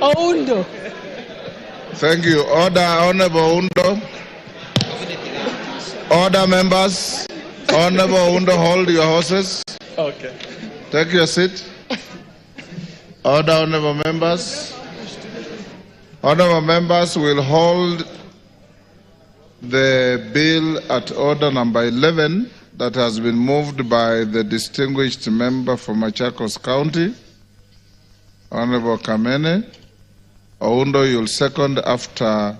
Oundo. Thank you. Order, Honorable Oundo. Order, members. Honorable Oundo, hold your horses. Okay. Take your seat. Order, honorable members. Honorable members will hold the bill at order number 11 that has been moved by the distinguished member from Machakos County, Honorable Kamene. Oundo, you'll second after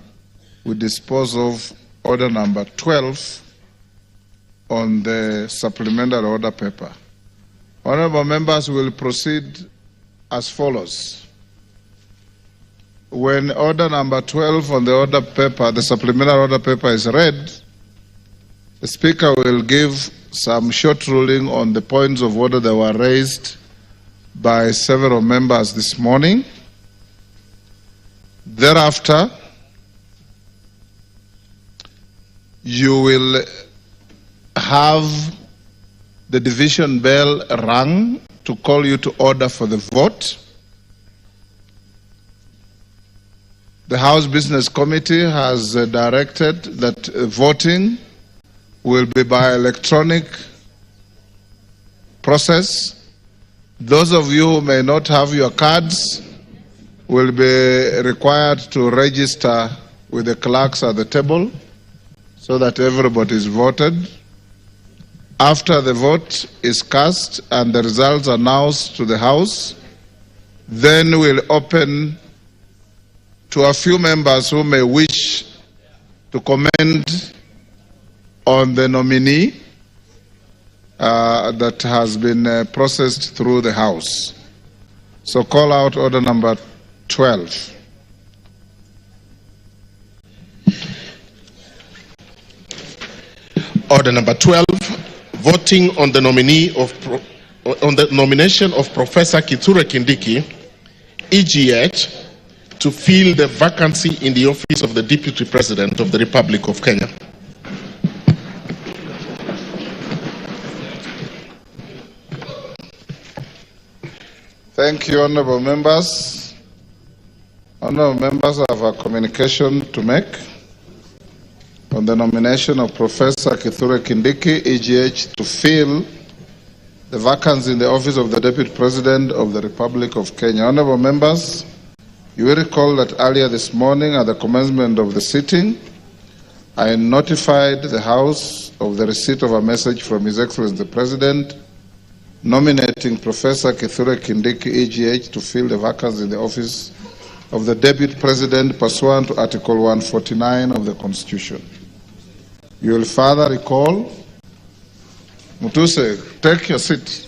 we dispose of order number 12 on the supplementary order paper. Honorable members will proceed as follows. When order number 12 on the order paper, the supplementary order paper is read, the Speaker will give some short ruling on the points of order that were raised by several members this morning. Thereafter, you will have the division bell rung to call you to order for the vote. The House Business Committee has directed that voting will be by electronic process. Those of you who may not have your cards will be required to register with the clerks at the table so that everybody is voted. After the vote is cast and the results announced to the House, then we'll open to a few members who may wish to comment on the nominee that has been processed through the House. So call out order number 12. Order number 12, voting on the nomination of Professor Kithure Kindiki, EGH, to fill the vacancy in the office of the Deputy President of the Republic of Kenya. Thank you, honorable members. Honorable members, I have a communication to make on the nomination of Professor Kithure Kindiki, EGH, to fill the vacancy in the office of the Deputy President of the Republic of Kenya. Honorable members, you will recall that earlier this morning at the commencement of the sitting, I notified the House of the receipt of a message from His Excellency the President nominating Professor Kithure Kindiki, EGH, to fill the vacancy in the office of the Deputy President pursuant to Article 149 of the Constitution. You will further recall. Mutuse, take your seat.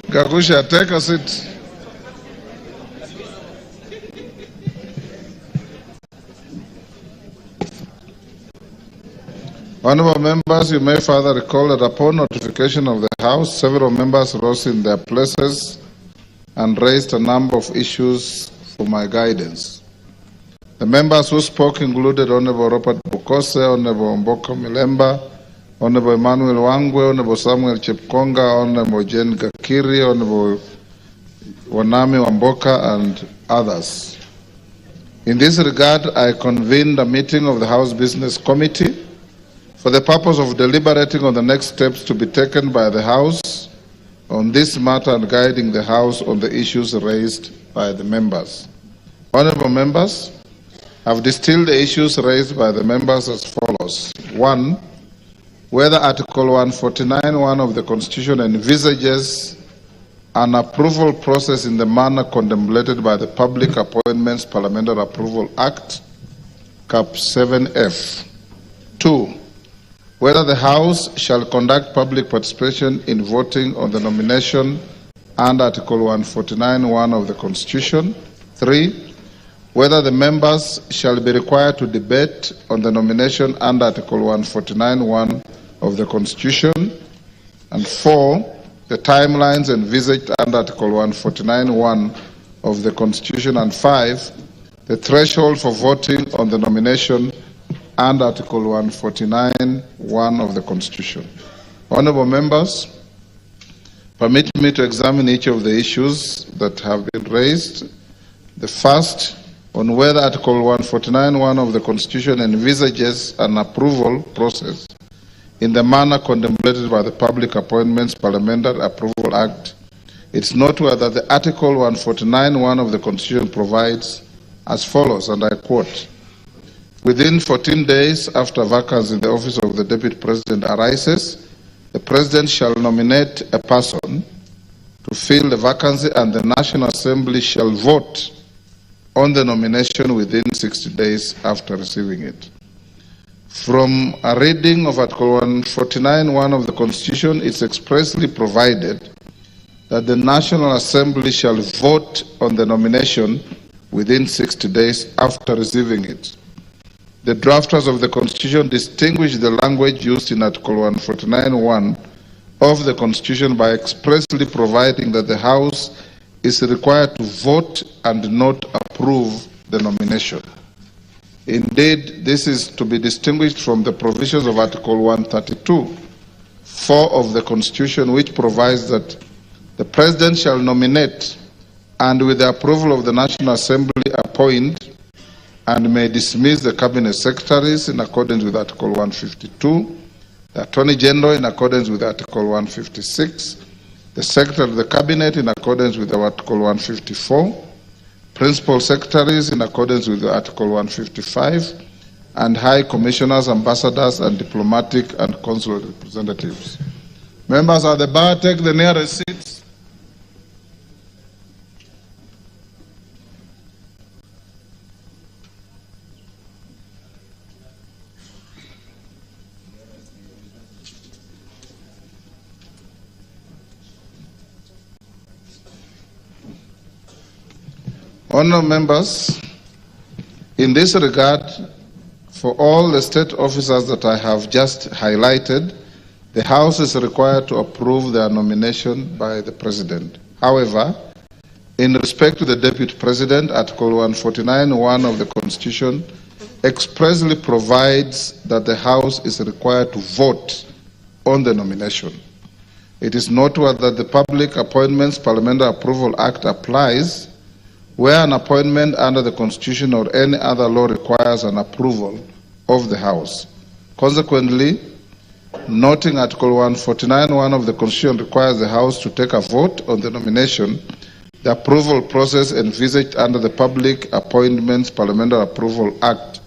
Gagusha, take a seat. Honorable members, you may further recall that upon notification of the House, several members rose in their places and raised a number of issues for my guidance. The members who spoke included Honorable Robert Bukose, Honorable Mboka Milemba, Honorable Emmanuel Wangwe, Honorable Samuel Chepkonga, Honorable Jane Gakiri, Honorable Wanami Wamboka, and others. In this regard, I convened a meeting of the House Business Committee for the purpose of deliberating on the next steps to be taken by the House on this matter and guiding the House on the issues raised by the members. Honorable members, I have distilled the issues raised by the members as follows. 1. Whether Article 149(1) of the Constitution envisages an approval process in the manner contemplated by the Public Appointments Parliamentary Approval Act, Cap 7F. 2. Whether the House shall conduct public participation in voting on the nomination under Article 149(1) of the Constitution. 3. Whether the members shall be required to debate on the nomination under Article 149(1) of the Constitution, and 4, the timelines envisaged under Article 149(1) of the Constitution, and 5, the threshold for voting on the nomination under Article 149(1) of the Constitution. Honourable members, permit me to examine each of the issues that have been raised. The first, on whether Article 149(1) of the Constitution envisages an approval process in the manner contemplated by the Public Appointments Parliamentary Approval Act. It's noteworthy that the Article 149(1) of the Constitution provides as follows, and I quote, "Within 14 days after vacancy in the office of the Deputy President arises, the President shall nominate a person to fill the vacancy, and the National Assembly shall vote on the nomination within 60 days after receiving it." From a reading of Article 149(1) of the Constitution, it's expressly provided that the National Assembly shall vote on the nomination within 60 days after receiving it. The drafters of the Constitution distinguish the language used in Article 149(1) of the Constitution by expressly providing that the House is required to vote and not approve the nomination. Indeed, this is to be distinguished from the provisions of Article 132(4) of the Constitution, which provides that the President shall nominate and, with the approval of the National Assembly, appoint and may dismiss the Cabinet Secretaries in accordance with Article 152, the Attorney General in accordance with Article 156, the Secretary of the Cabinet in accordance with Article 154, Principal Secretaries in accordance with Article 155, and High Commissioners, Ambassadors, and Diplomatic and Consular Representatives. Members of the bar, take the nearest seats. Honourable members, in this regard, for all the state officers that I have just highlighted, the House is required to approve their nomination by the President. However, in respect to the Deputy President, Article 149(1) of the Constitution expressly provides that the House is required to vote on the nomination. It is noteworthy that the Public Appointments Parliamentary Approval Act applies where an appointment under the Constitution or any other law requires an approval of the House. Consequently, noting Article 149(1) of the Constitution requires the House to take a vote on the nomination, the approval process envisaged under the Public Appointments Parliamentary Approval Act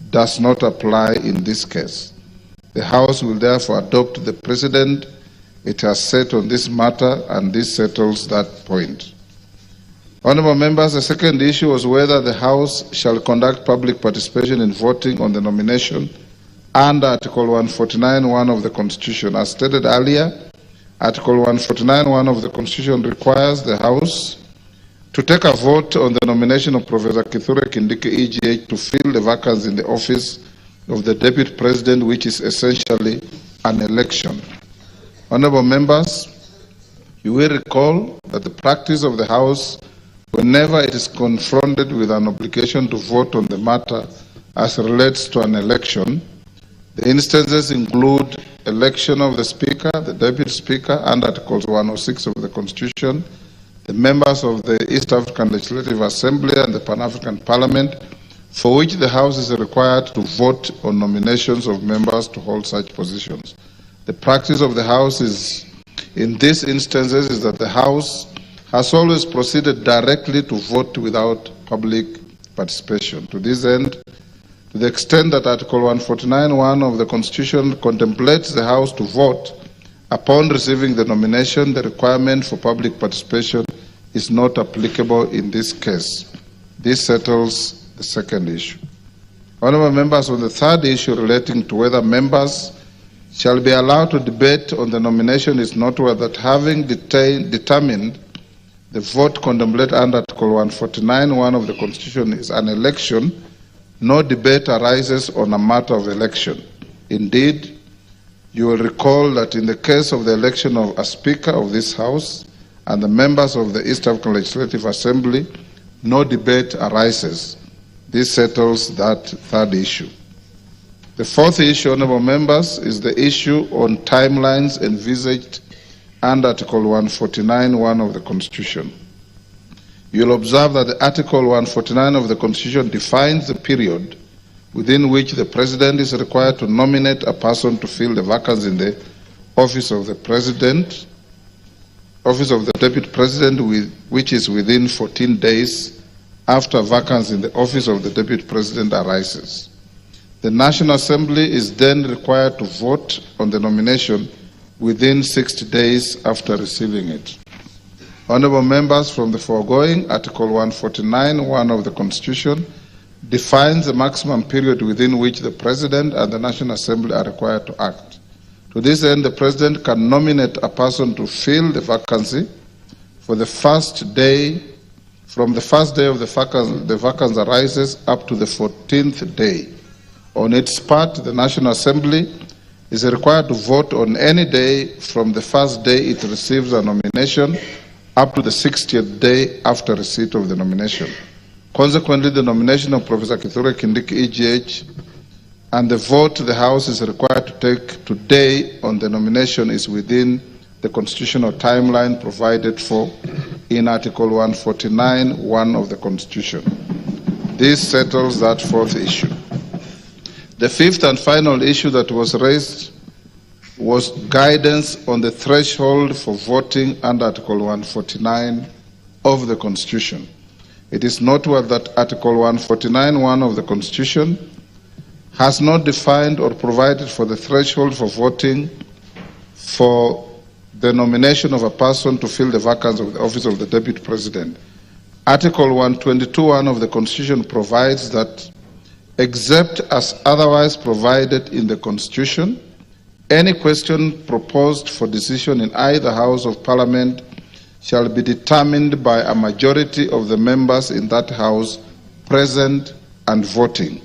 does not apply in this case. The House will therefore adopt the precedent it has set on this matter, and this settles that point. Honourable members, the second issue was whether the House shall conduct public participation in voting on the nomination under Article 149(1) of the Constitution. As stated earlier, Article 149(1) of the Constitution requires the House to take a vote on the nomination of Professor Kithure Kindiki, EGH, to fill the vacancy in the office of the Deputy President, which is essentially an election. Honourable members, you will recall that the practice of the House, whenever it is confronted with an obligation to vote on the matter as relates to an election, the instances include election of the Speaker, the Deputy Speaker, under Articles 106 of the Constitution, the members of the East African Legislative Assembly and the Pan-African Parliament, for which the House is required to vote on nominations of members to hold such positions. The practice of the House in these instances is that the House has always proceeded directly to vote without public participation. To this end, to the extent that Article 149(1) of the Constitution contemplates the House to vote upon receiving the nomination, the requirement for public participation is not applicable in this case. This settles the second issue. Honourable members, on the third issue relating to whether members shall be allowed to debate on the nomination, is noteworthy that having determined the vote contemplated under Article 149(1) of the Constitution is an election, no debate arises on a matter of election. Indeed, You will recall that in the case of the election of a Speaker of this House and the members of the East African Legislative Assembly, no debate arises. This settles that third issue. The fourth issue, honourable members, is the issue on timelines envisaged under Article 149(1) of the Constitution. You'll observe that the Article 149 of the Constitution defines the period within which the President is required to nominate a person to fill the vacancy in the office of the President, office of the Deputy President, which is within 14 days after vacancy in the office of the Deputy President arises. The National Assembly is then required to vote on the nomination within 60 days after receiving it. Honourable members, from the foregoing, Article 149(1) of the Constitution defines the maximum period within which the President and the National Assembly are required to act. To this end, the President can nominate a person to fill the vacancy for the first day, from the first day of the vacancy arises up to the 14th day. On its part, the National Assembly is required to vote on any day from the first day it receives a nomination up to the 60th day after receipt of the nomination. Consequently, the nomination of Professor Kithure Kindiki, EGH, and the vote the House is required to take today on the nomination is within the constitutional timeline provided for in Article 149(1) of the Constitution. This settles that fourth issue. The fifth and final issue that was raised was guidance on the threshold for voting under Article 149 of the Constitution. It is noteworthy that Article 149(1) of the Constitution has not defined or provided for the threshold for voting for the nomination of a person to fill the vacancy of the office of the Deputy President. Article 122(1) of the Constitution provides that, except as otherwise provided in the Constitution, any question proposed for decision in either House of Parliament shall be determined by a majority of the members in that House present and voting.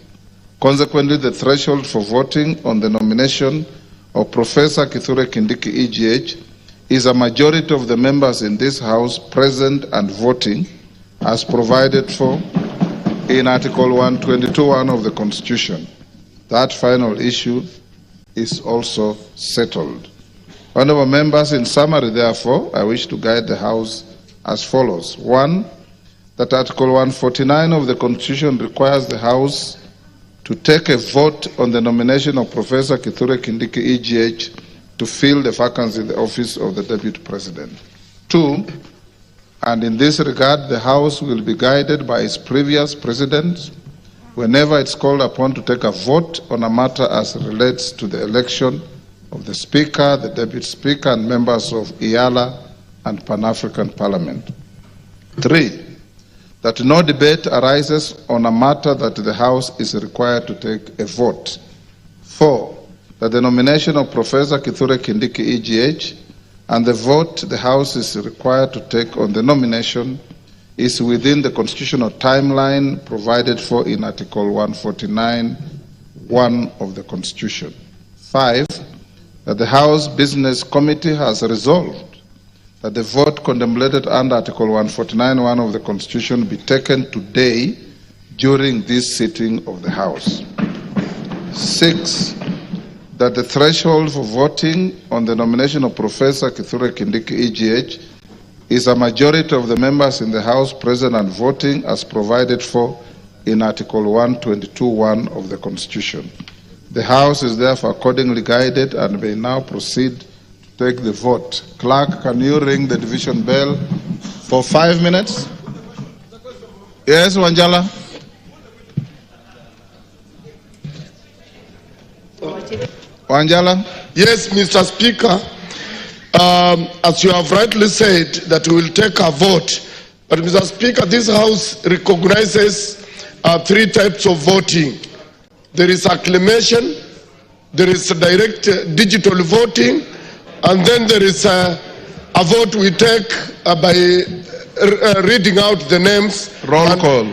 Consequently, the threshold for voting on the nomination of Professor Kithure Kindiki, EGH, is a majority of the members in this House present and voting, as provided for in Article 122(1) of the Constitution. That final issue is also settled. Honourable members, in summary, therefore, I wish to guide the House as follows. 1, that Article 149 of the Constitution requires the House to take a vote on the nomination of Professor Kithure Kindiki, EGH, to fill the vacancy in the office of the Deputy President. 2, and in this regard, the House will be guided by its previous President whenever it's called upon to take a vote on a matter as relates to the election of the Speaker, the Deputy Speaker, and members of IALA and Pan-African Parliament. 3, that no debate arises on a matter that the House is required to take a vote. 4, that the nomination of Professor Kithure Kindiki, EGH, and the vote the House is required to take on the nomination is within the constitutional timeline provided for in Article 149(1) of the Constitution. 5, that the House Business Committee has resolved that the vote contemplated under Article 149(1) of the Constitution be taken today during this sitting of the House. 6, that the threshold for voting on the nomination of Professor Kithure Kindiki, EGH, is a majority of the members in the House present and voting as provided for in Article 122(1) of the Constitution. The House is therefore accordingly guided and may now proceed to take the vote. Clerk, can you ring the division bell for 5 minutes? Yes, Wanjala. Wanjala? Yes, Mr. Speaker. As you have rightly said, that we will take a vote. But, Mr. Speaker, this House recognizes 3 types of voting. There is acclamation, there is direct digital voting, and then there is a vote we take by reading out the names. Roll call.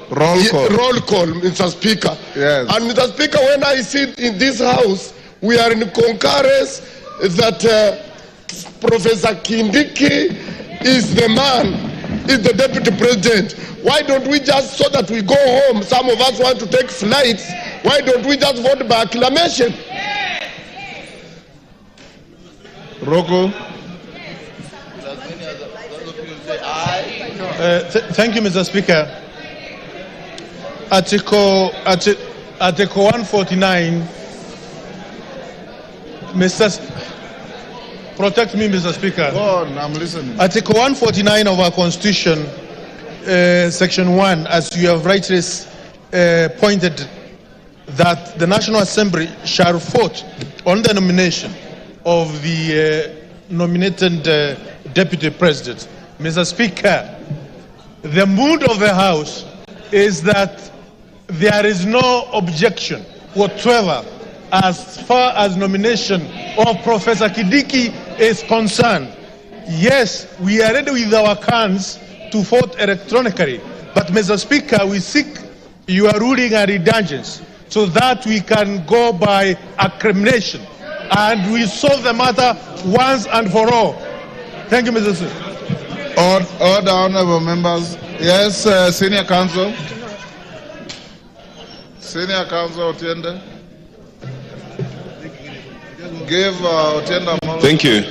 Roll call, Mr. Speaker. Yes. And Mr. Speaker, when I sit in this House, we are in concurrence that Professor Kindiki is the man, is the deputy president. Why don't we just, so that we go home, some of us want to take flights, why don't we just vote by acclamation? Roko. Thank you, Mr. Speaker. Article 149, protect me, Mr. Speaker. Go on, I'm listening. Article 149 of our Constitution, Section 1, as you have rightly pointed, that the National Assembly shall vote on the nomination of the nominated Deputy President. Mr. Speaker, the mood of the House is that there is no objection whatsoever as far as nomination of Professor Kindiki is concerned. Yes, we are ready with our cards to vote electronically, but Mr. Speaker, we seek your ruling and indulgence so that we can go by acclamation and we solve the matter once and for all. Thank you, Mr. Speaker. Order, honorable members. Yes, Senior Counsel. Senior Counsel Otiende. Give Otiende a moment. Thank you.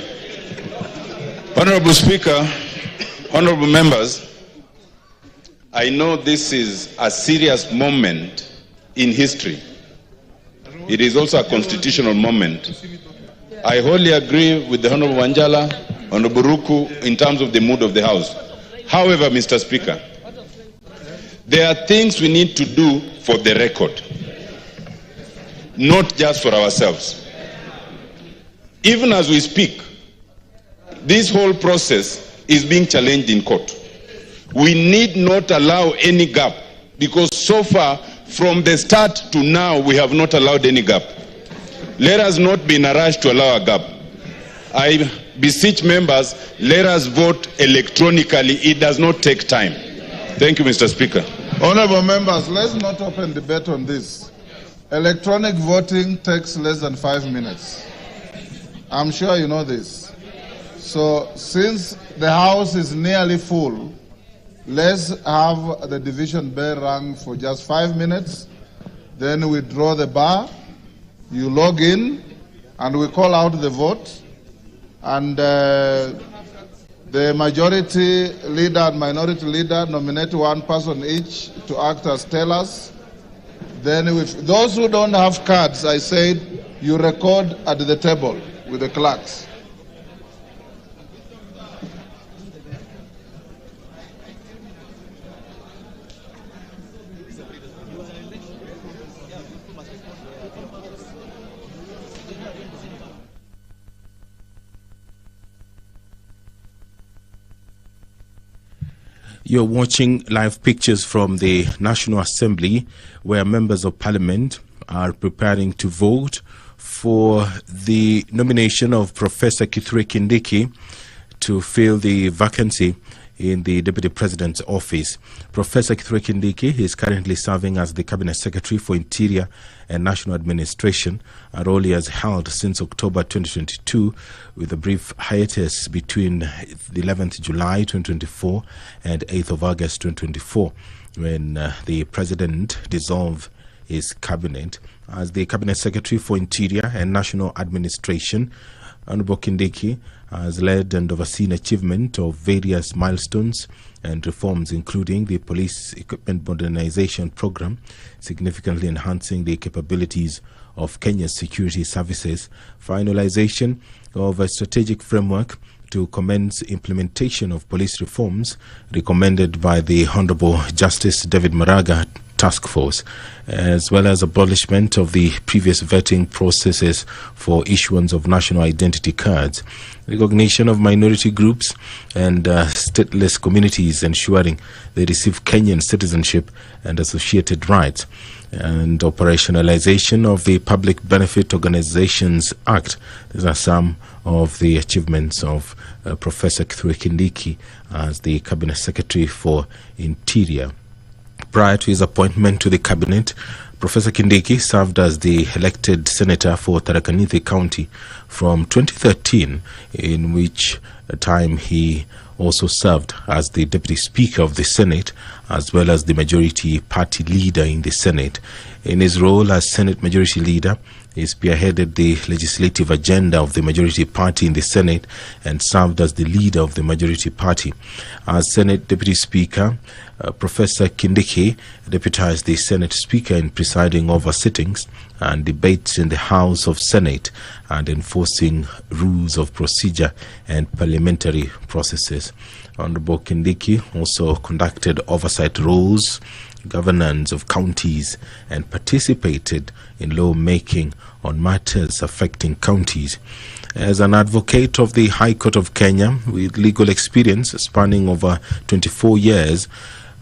Honorable Speaker, honorable members, I know this is a serious moment in history. It is also a constitutional moment. I wholly agree with the Honorable Wanjala, Honorable Ruku, in terms of the mood of the House. However, Mr. Speaker, there are things we need to do for the record, not just for ourselves. Even as we speak, this whole process is being challenged in court. We need not allow any gap, because so far, from the start to now, we have not allowed any gap. Let us not be in a rush to allow a gap. I beseech members, let us vote electronically. It does not take time. Thank you, Mr. Speaker. Honorable members, let's not open debate on this. Electronic voting takes less than 5 minutes. I'm sure you know this. So since the House is nearly full, let's have the division bell rung for just 5 minutes. Then we draw the bar, you log in, and we call out the vote. And the majority leader and minority leader nominate one person each to act as tellers. Then with those who don't have cards, I said, you record at the table with the clerks. You're watching live pictures from the National Assembly, where members of Parliament are preparing to vote for the nomination of Professor Kithure Kindiki to fill the vacancy in the Deputy President's office. Professor Kithure Kindiki is currently serving as the Cabinet Secretary for Interior and National Administration, a role he has held since October 2022, with a brief hiatus between the 11th July 2024 and 8th of August 2024, when the President dissolved his cabinet. As the Cabinet Secretary for Interior and National Administration, Honorable Kindiki has led and overseen achievement of various milestones and reforms, including the Police Equipment Modernization Program, significantly enhancing the capabilities of Kenya's security services, finalization of a strategic framework to commence implementation of police reforms recommended by the Honorable Justice David Maraga Task Force, as well as abolishment of the previous vetting processes for issuance of national identity cards, recognition of minority groups and stateless communities, ensuring they receive Kenyan citizenship and associated rights, and operationalization of the Public Benefit Organizations Act. These are some of the achievements of Professor Kithure Kindiki as the Cabinet Secretary for Interior. Prior to his appointment to the cabinet, Professor Kindiki served as the elected senator for Tharaka Nithi County from 2013, in which time he also served as the Deputy Speaker of the Senate, as well as the Majority Party Leader in the Senate. In his role as Senate Majority Leader, he spearheaded the legislative agenda of the Majority Party in the Senate and served as the leader of the Majority Party. As Senate Deputy Speaker, Professor Kindiki deputized the Senate Speaker in presiding over sittings and debates in the House of Senate and enforcing rules of procedure and parliamentary processes. Honorable Kindiki also conducted oversight roles, governance of counties, and participated in law-making on matters affecting counties. As an advocate of the High Court of Kenya with legal experience spanning over 24 years,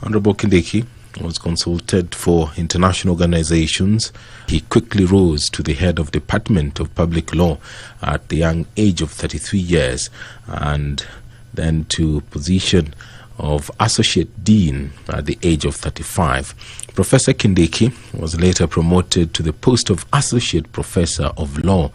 Honorable Kindiki was consulted for international organizations. He quickly rose to the head of Department of Public Law at the young age of 33 years, and then to position of Associate Dean at the age of 35. Professor Kindiki was later promoted to the post of Associate Professor of Law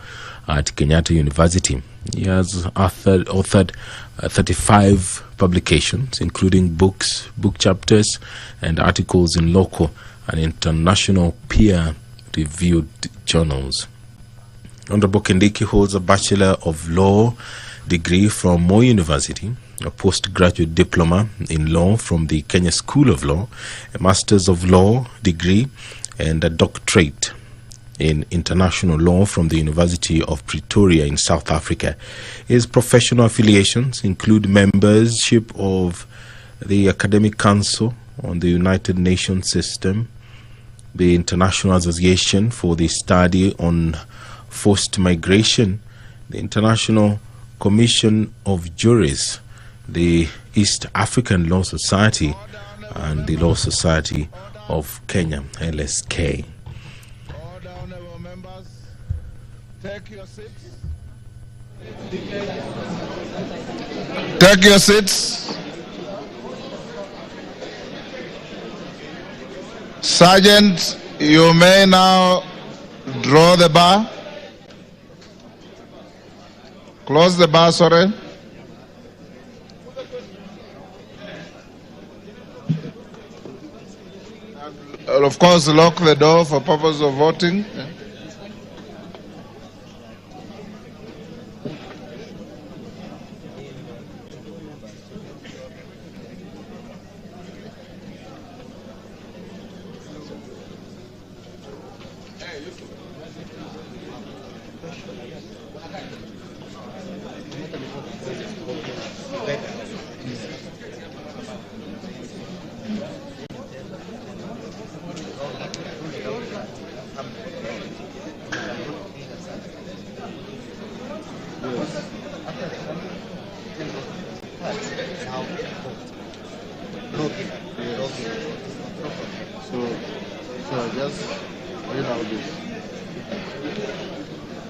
at Kenyatta University. He has authored 35 publications, including books, book chapters, and articles in local and international peer-reviewed journals. Honorable Kindiki holds a Bachelor of Law degree from Moi University, a postgraduate diploma in law from the Kenya School of Law, a Master's of Law degree, and a doctorate in international law from the University of Pretoria in South Africa. His professional affiliations include membership of the Academic Council on the United Nations System, the International Association for the Study on Forced Migration, the International Commission of Juries, the East African Law Society, and the Law Society of Kenya, LSK. Honorable members, take your seats. Take your seats. Sergeant, you may now draw the bar. Close the bar, sorry. And of course, lock the door for purpose of voting.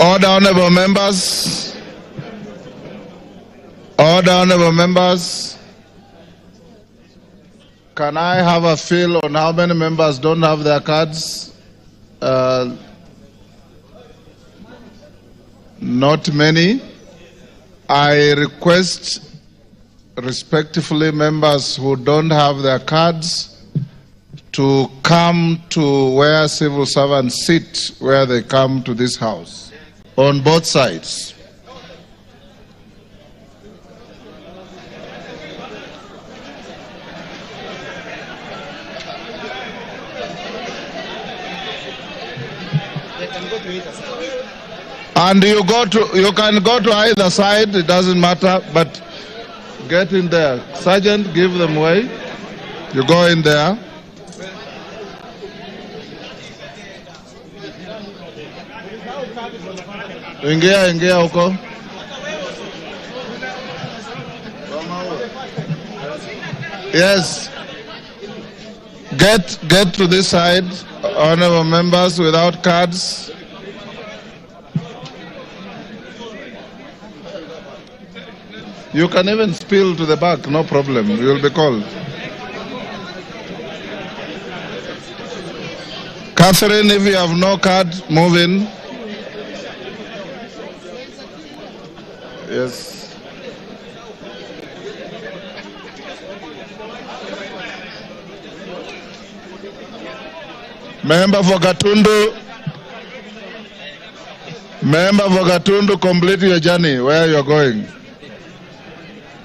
Order, honorable members. Order, honorable members. Can I have a feel on how many members don't have their cards? Not many. I request respectfully members who don't have their cards to come to where civil servants sit, where they come to this house, on both sides. And you can go to either side, it doesn't matter, but get in there. Sergeant, give them way. You go in there. Ingia huko. Yes. Get to this side, honorable members without cards. You can even spill to the back, no problem. You will be called. Catherine, if you have no card, move in. Yes. Member for Gatundu. Member for Gatundu, complete your journey where you're going.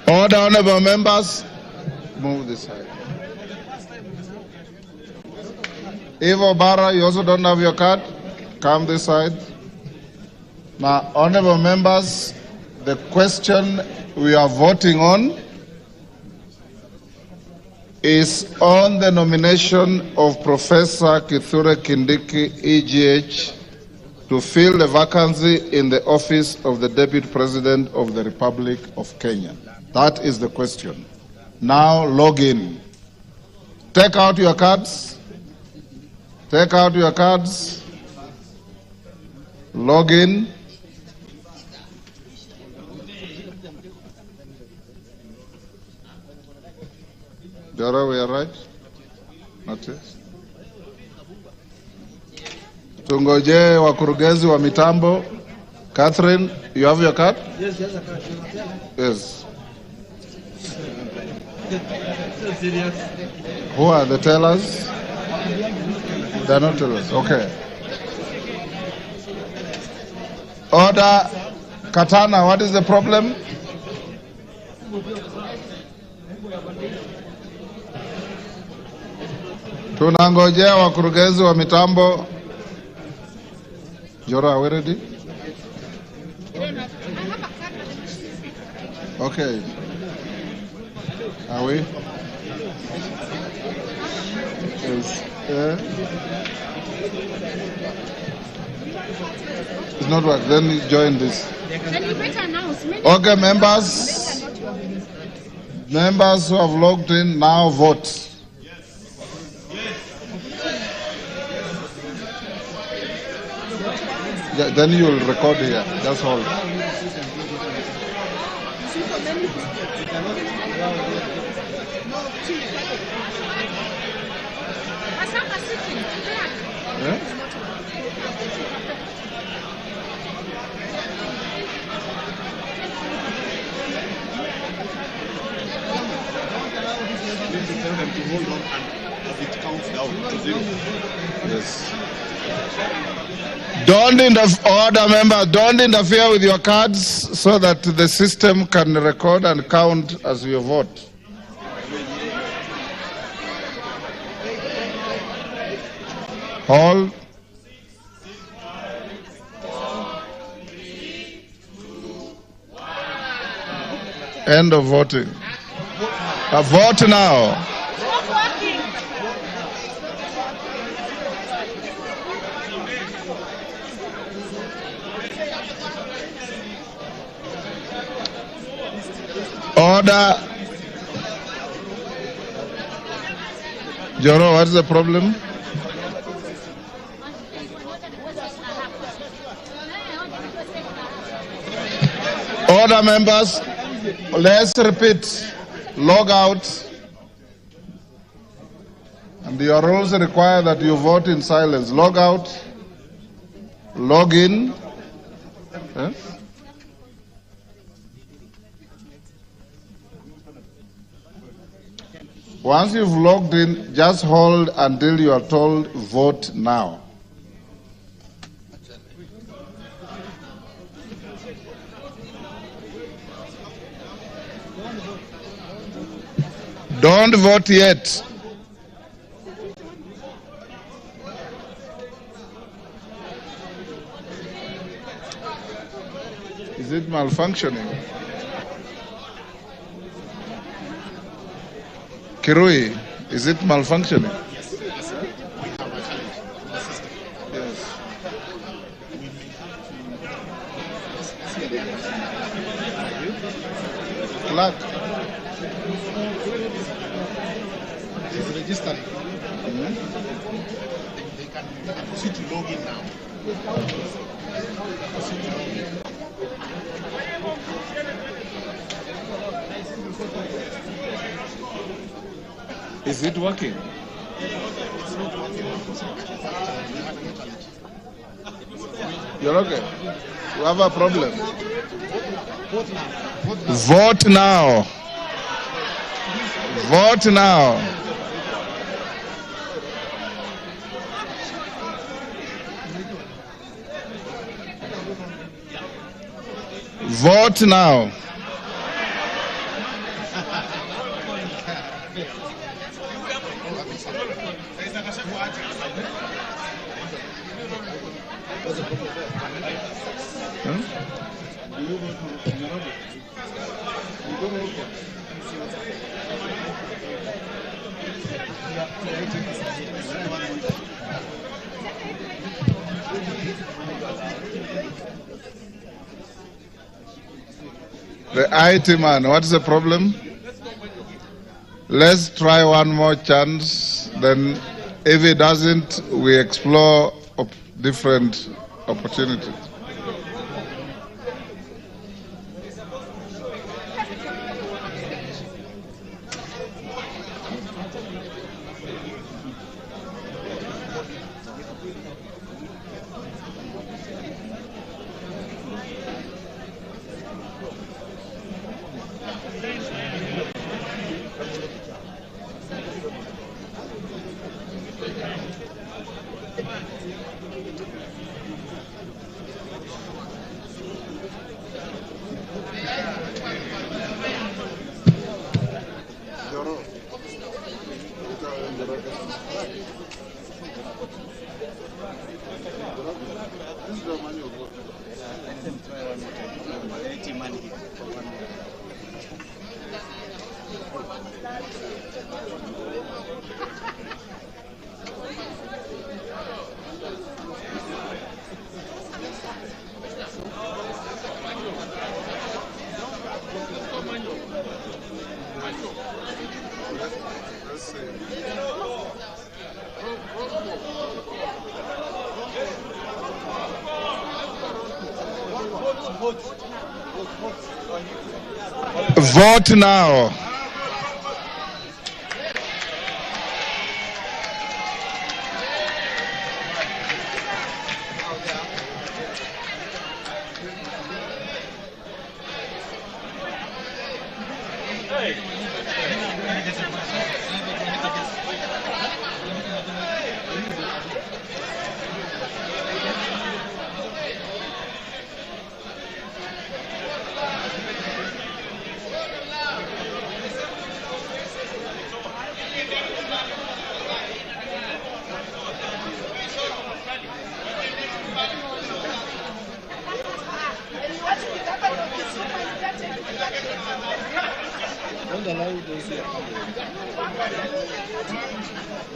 Order, honorable members. Move this side. Evo Barra, you also don't have your card. Come this side. Now, honorable members, the question we are voting on is on the nomination of Professor Kithure Kindiki, EGH, to fill the vacancy in the office of the Deputy President of the Republic of Kenya. That is the question. Now log in. Take out your cards. Take out your cards. Log in. Dora, we are right? Not yet. Tungoje wakurugenzi wa mitambo. Catherine, you have your card? Yes, yes, I can. Yes. Who are the tellers? They are not tellers. Okay. Order. Katana, what is the problem? Tunangojea wakurugenzi wa mitambo. Jora, are we ready? Okay. Are we? Yes. It's not work. Then you join this. Then you better announce. Okay, members. Members who have logged in now vote. Then you will record here. That's all. Yeah? Yes. Don't order, members, don't interfere with your cards so that the system can record and count as you vote. Hold. End of voting. Vote now. Order. Joro, what's the problem? Order, members. Let's repeat. Log out. And your rules require that you vote in silence. Log out. Log in. Eh? Once you've logged in, just hold until you are told vote now. Don't vote yet. Is it malfunctioning? Kirui, is it malfunctioning? Yes. Clark. It's registering. They can proceed to log in now. Proceed to log in. Is it working? You're okay? You have a problem? Vote now. Vote now. Vote now. The IT man, what's the problem? Let's try one more chance. Then, if it doesn't, we explore different opportunities. Vote now.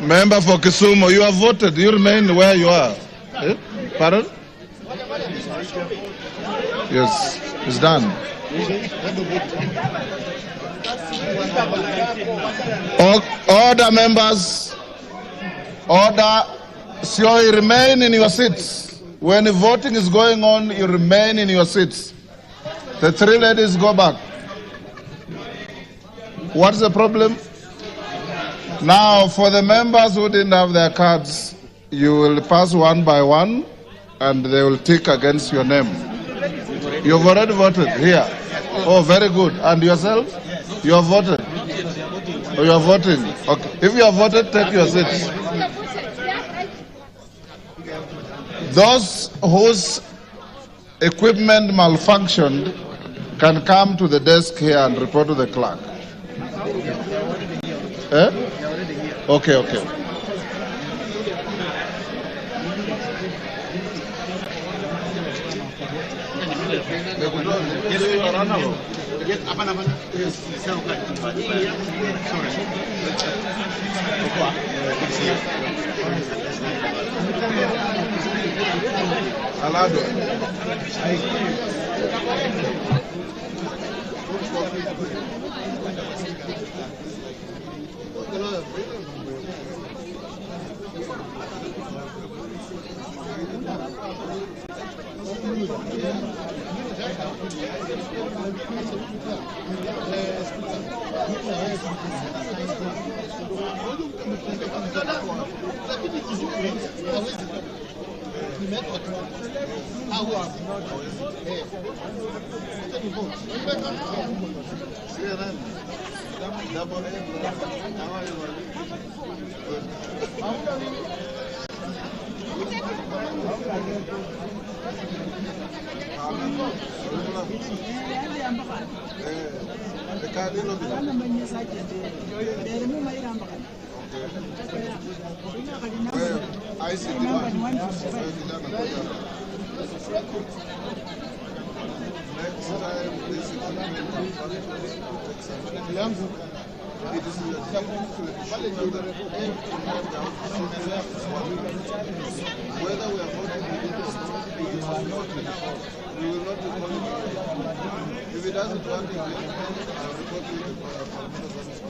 Member for Kisumu, you have voted. You remain where you are. Eh? Pardon? Yes, it's done. Order, members. Order. So you remain in your seats. When the voting is going on, you remain in your seats. The three ladies go back. What's the problem? Now, for the members who didn't have their cards, you will pass one by one, and they will tick against your name. You've already voted here. Oh, very good. And yourself? You have voted? Oh, you are voting. Okay. If you have voted, take your seats. Those whose equipment malfunctioned can come to the desk here and report to the clerk. Eh? Okay, okay. If it doesn't want it, I'll report you to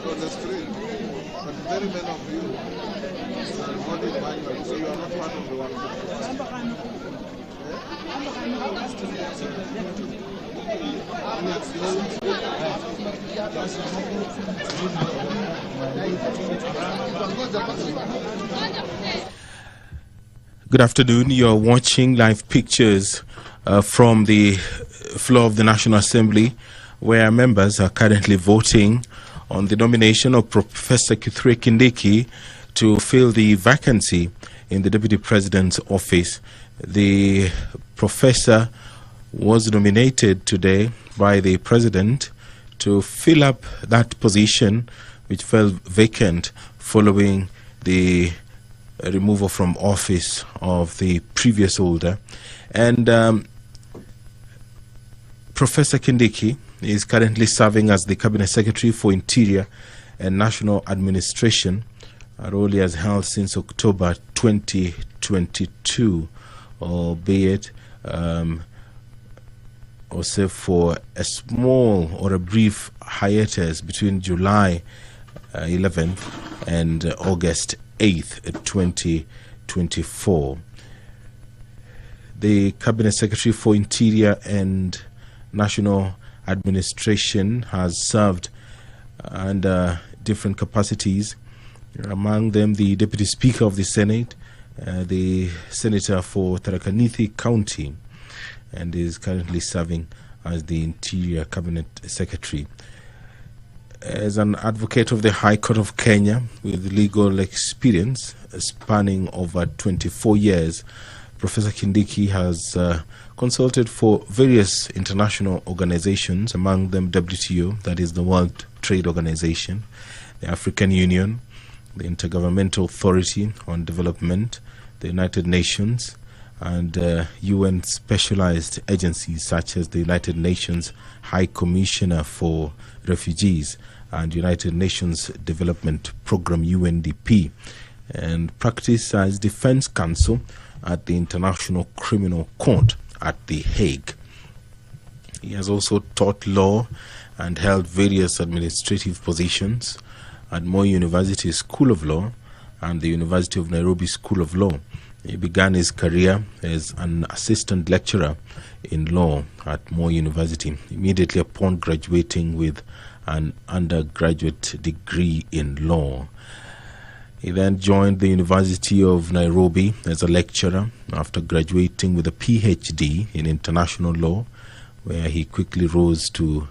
on the screen, but very many of you are voting manually, so you are not part of the 150. Good afternoon. You're watching live pictures from the floor of the National Assembly, where members are currently voting on the nomination of Professor Kithure Kindiki to fill the vacancy in the Deputy President's office. The professor was nominated today by the President to fill up that position, which fell vacant following the removal from office of the previous holder. And Professor Kindiki is currently serving as the Cabinet Secretary for Interior and National Administration, a role he has held since October 2022, albeit also for a small or a brief hiatus between July 11th and August 8th, 2024. The Cabinet Secretary for Interior and National Administration has served under different capacities Among them, the Deputy Speaker of the Senate, the Senator for Tharaka-Nithi County, and is currently serving as the Interior Cabinet Secretary. As an advocate of the High Court of Kenya with legal experience spanning over 24 years, Professor Kindiki has consulted for various international organizations, among them WTO, that is the World Trade Organization, the African Union, the Intergovernmental Authority on Development, the United Nations, and UN specialized agencies such as the United Nations High Commissioner for Refugees and United Nations Development Program UNDP, and practiced as defense counsel at the International Criminal Court at The Hague. He has also taught law and held various administrative positions at Moi University School of Law and the University of Nairobi School of Law. He began his career as an assistant lecturer in law at Moi University immediately upon graduating with an undergraduate degree in law. He then joined the University of Nairobi as a lecturer after graduating with a PhD in international law, where he quickly rose to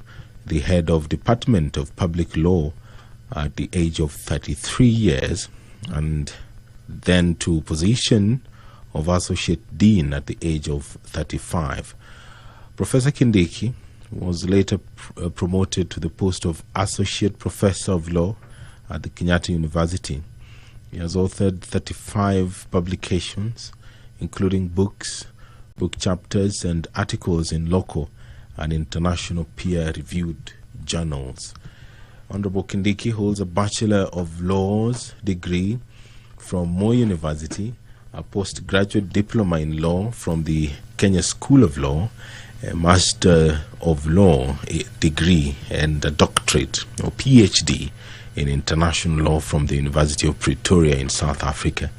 the head of Department of Public Law at the age of 33 years, and then to position of Associate Dean at the age of 35. Professor Kindiki was later promoted to the post of Associate Professor of Law at the Kenyatta University. He has authored 35 publications, including books, book chapters, and articles in local and international peer-reviewed journals. Honorable Kindiki holds a Bachelor of Laws degree from Moi University, a postgraduate diploma in law from the Kenya School of Law, a Master of Law degree, and a doctorate or PhD in international law from the University of Pretoria in South Africa.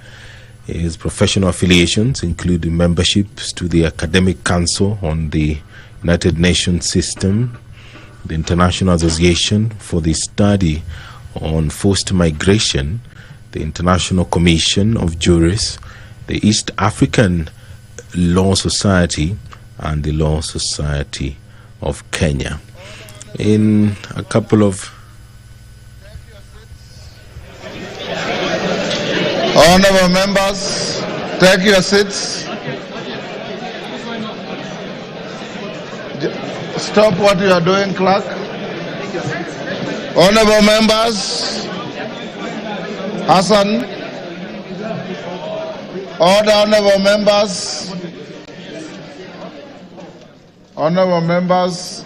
His professional affiliations include memberships to the Academic Council on the United Nations System, the International Association for the Study on Forced Migration, the International Commission of Jurists, the East African Law Society, and the Law Society of Kenya. In a couple of Honorable members, take your seats. Stop what you are doing, clerk. Honorable members, Hassan. Order, honorable members. Honorable members,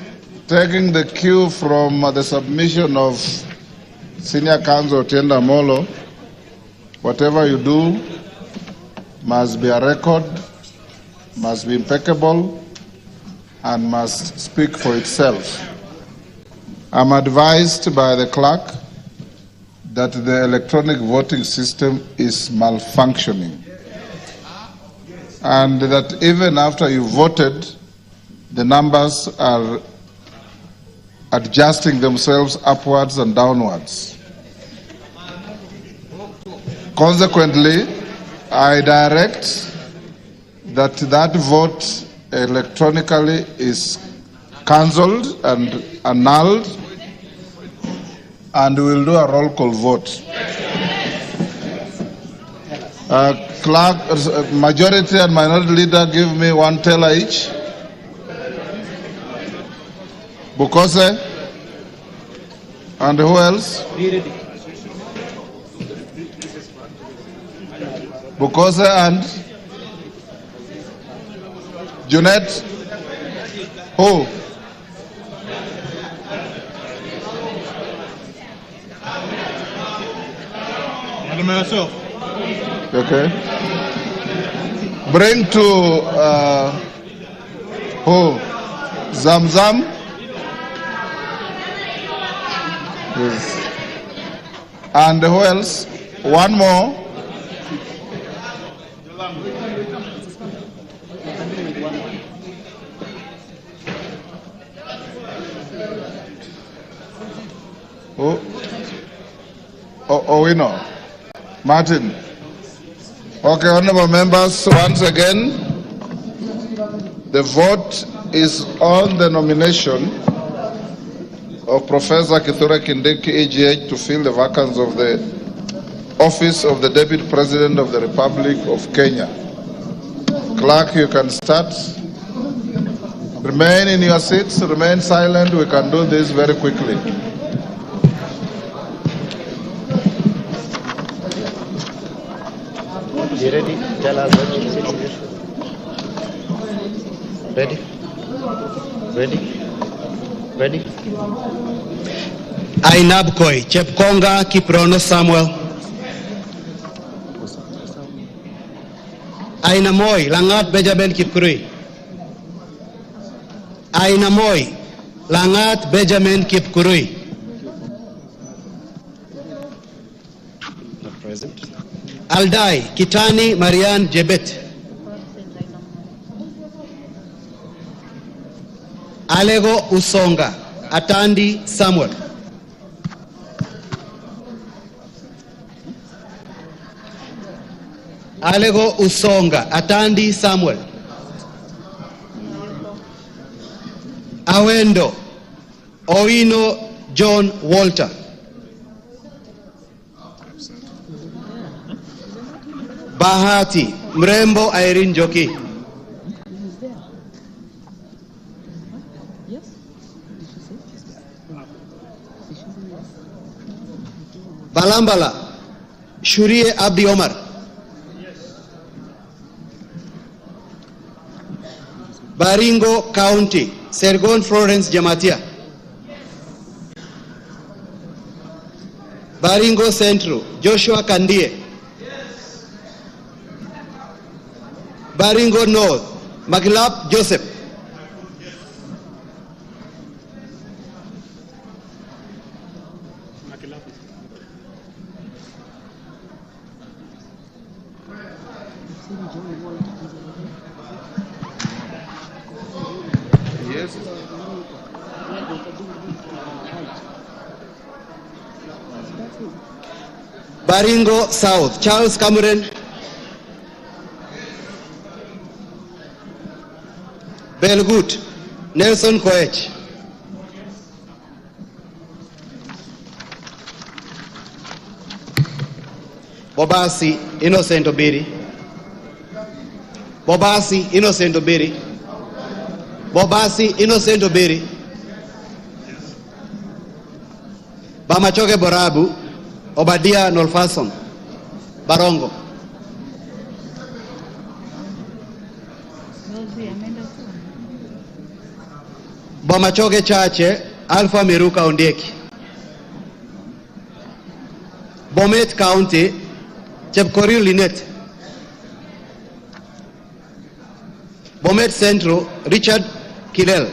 taking the cue from the submission of Senior Counsel Tienda Molo, whatever you do must be a record, must be impeccable, and must speak for itself. I'm advised by the clerk that the electronic voting system is malfunctioning, and that even after you voted, the numbers are adjusting themselves upwards and downwards. Consequently, I direct that that vote electronically is cancelled and annulled, and we'll do a roll call vote. Clerk, majority and minority leader, give me one teller each. Bukose, and who else? Bukose and Junet. Who? Myself. Okay. Bring to who? Zamzam. Yes. And who else? One more. Who? Oh, we know. Martin. Okay, honorable members, once again, the vote is on the nomination of Professor Kithure Kindiki, AGH, to fill the vacancy of the office of the Deputy President of the Republic of Kenya. Clerk, you can start. Remain in your seats, remain silent. We can do this very quickly. You ready? Tell us what you ready? Ready? Ready? Ainabkoi, Chepkonga Kiprono Samuel. Ainamoi, Langat Benjamin Kipkurui. Ainamoi, Langat Benjamin Kipkurui. Not present. Aldai, Kitani Marian Jebet. Alego Usonga, Atandi Samuel. Alego Usonga, Atandi Samuel. Awendo, Owino John Walter. Bahati, Mrembo Irene Joki. Balambala, Shurie Abdi Omar. Baringo County, Sergon Florence Jamatia. Baringo Central, Joshua Kandie. Baringo North, Maglap Joseph. Yes. Baringo South, Charles Cameron. Belgut, Nelson Koech. Bobasi, Innocent Obiri. Bobasi, Innocent Obiri. Bobasi, Innocent Obiri. Bamachoge Borabu, Obadia Nolfason. Barongo. Bomachoge Chache, Alpha Miruka Ondieki. Bomet County, Chepkorio Linet. Bomet Central, Richard Kilel.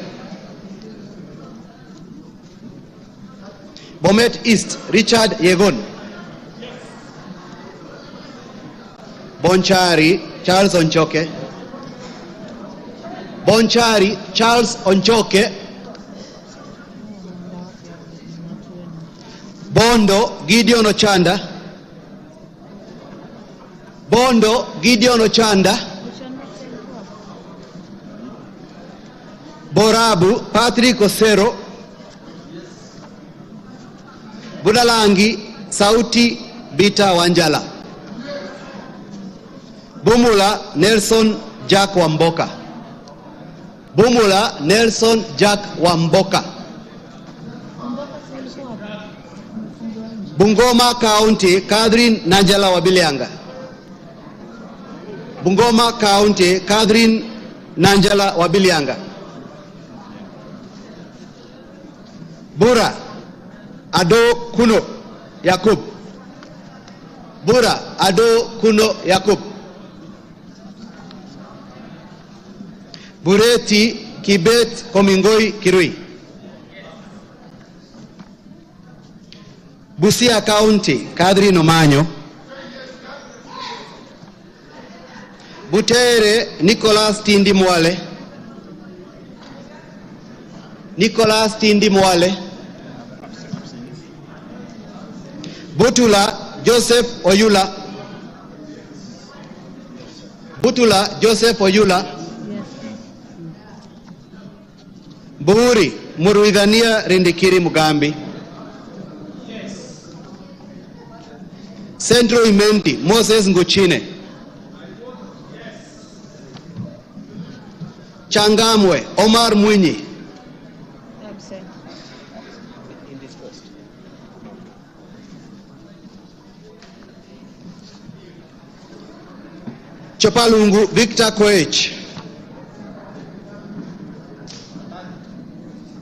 Bomet East, Richard Yegon. Bonchari, Charles Onchoke. Bonchari, Charles Onchoke. Bondo, Gideon Ochanda. Bondo, Gideon Ochanda. Borabu, Patrick Osero. Budalangi, Sauti Bita Wanjala. Bumula, Nelson Jack Wamboka. Bumula, Nelson Jack Wamboka. Bungoma County, Catherine Nanjala Wabilianga. Bungoma County, Catherine Nanjala Wabilianga. Bura, Ado Kuno Yakub. Bura, Ado Kuno Yakub. Bureti Kibet Komingoi Kirui. Busia County, Kadri Nomanyo. Butere, Nicholas Tindi Mwale. Nicholas Tindi Mwale. Butula, Joseph Oyula. Butula Joseph Oyula. Buhuri Muruidhania Rindikiri Mugambi. Central Imenti Moses Nguchine. Changamwe Omar Mwinyi. Chopalungu Victor Koech.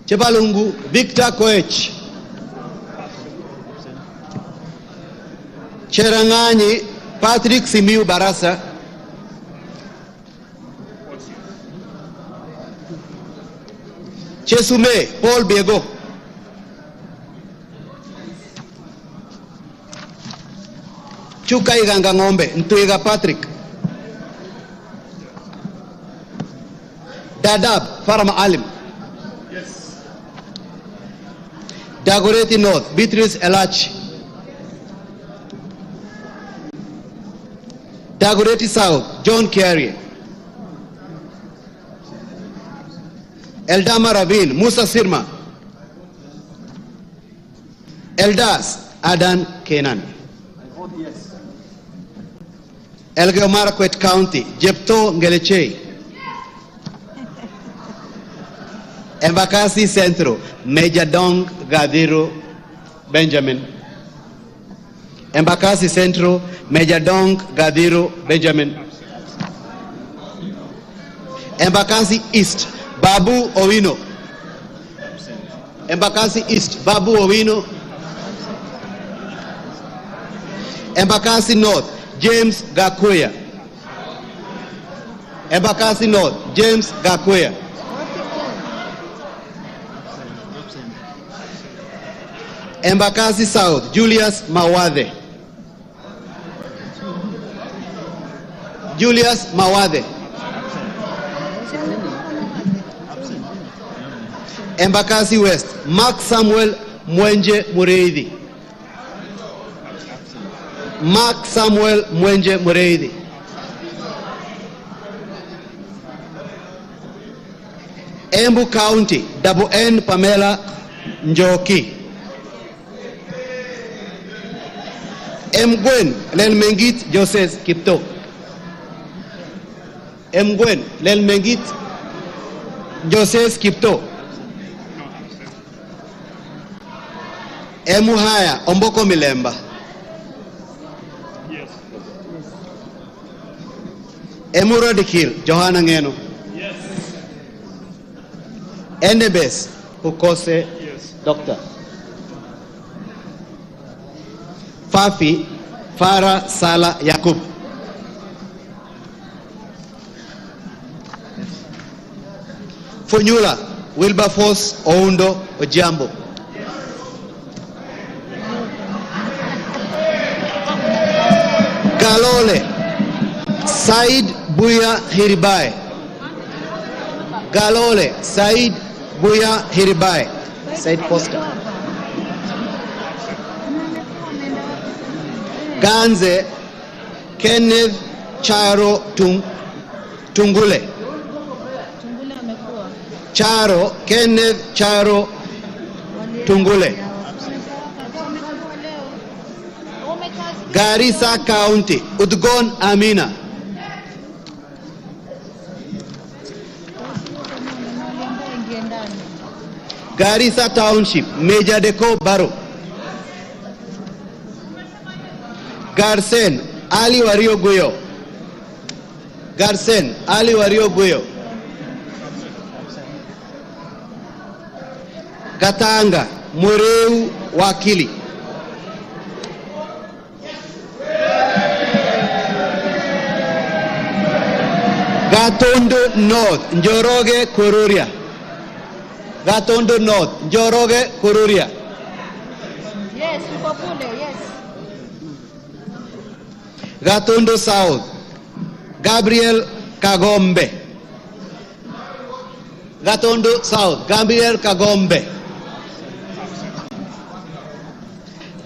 Chopalungu Victor Koech. Cherangani Patrick Simiu Barasa. Chesume Paul Biego. Chuka Iganga Ngombe Ntuiga Patrick. Dadab Farama Alim. Yes. Dagoretti North Beatrice Elachi. Dagoretti South John Carey. Eldama Ravine Musa Sirma. Eldas Adan Kenan. Yes. Elgeyo Marakwet County Jepto Ngelechei. Embakasi Centro, Major Dong Gadiro Benjamin. Embakasi Centro, Major Dong Gadiro Benjamin. Embakasi East, Babu Owino. Embakasi East, Babu Owino. Embakasi North, James Gakuya. Embakasi North, James Gakuya. Embakasi South, Julius Mawade. Julius Mawade. Embakasi West, Mark Samuel Mwenje Mureithi. Mark Samuel Mwenje Mureithi. Embu County, Double N Pamela Njoki. Mgwen Lelmengit Joseph Kipto. Mgwen Lelmengit Joseph Kipto. Emuhaya Omboko Milemba. Yes. Emurodikir Johanna Ngeno. Yes. Endebes Ukose. Yes. Doctor. Fafi Farah Sala Yakub. Funyula Wilberforce Oundo Ojambo. Galole Said Buya Hiribai. Galole Said Buya Hiribai. Said Foster. Ganze Kenneth Charo Tungule. Charo Kenneth Charo Tungule. Garissa County Udgon Amina. Garissa Township Major Deko Baro. Garsen Ali Wario Guyo. Garsen Ali Wario Guyo. Katanga Mureu Wakili. Gatondo North Njoroge Kururia. Gatondo North Njoroge Kururia. Yes, Upapule, yes. Gatondo South Gabriel Kagombe. Gatondo South Gabriel Kagombe.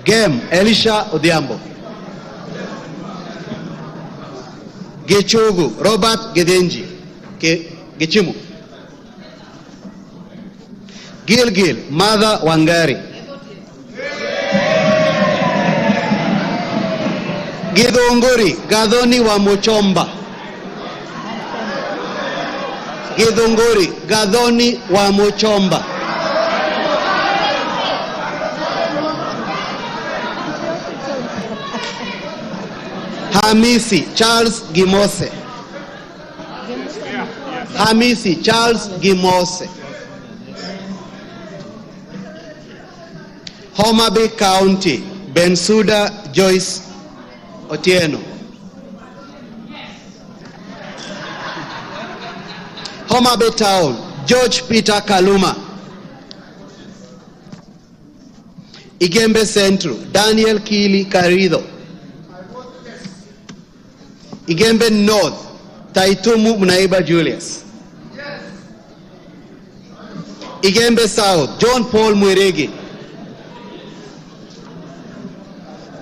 Gem Elisha Odhiambo. Gichugu Robert Githinji Gichimu. Gilgil Martha Wangari. Githunguri Gathoni wa Muchomba. Githunguri Gathoni wa Muchomba. Hamisi Charles Gimose. Hamisi Charles Gimose. Homa Bay County Bensuda Joyce Otieno. Homa Bay Town George Peter Kaluma. Igembe Central Daniel Kili Karido. Igembe North Taitumu Mnaiba Julius. Igembe South John Paul Mwirigi.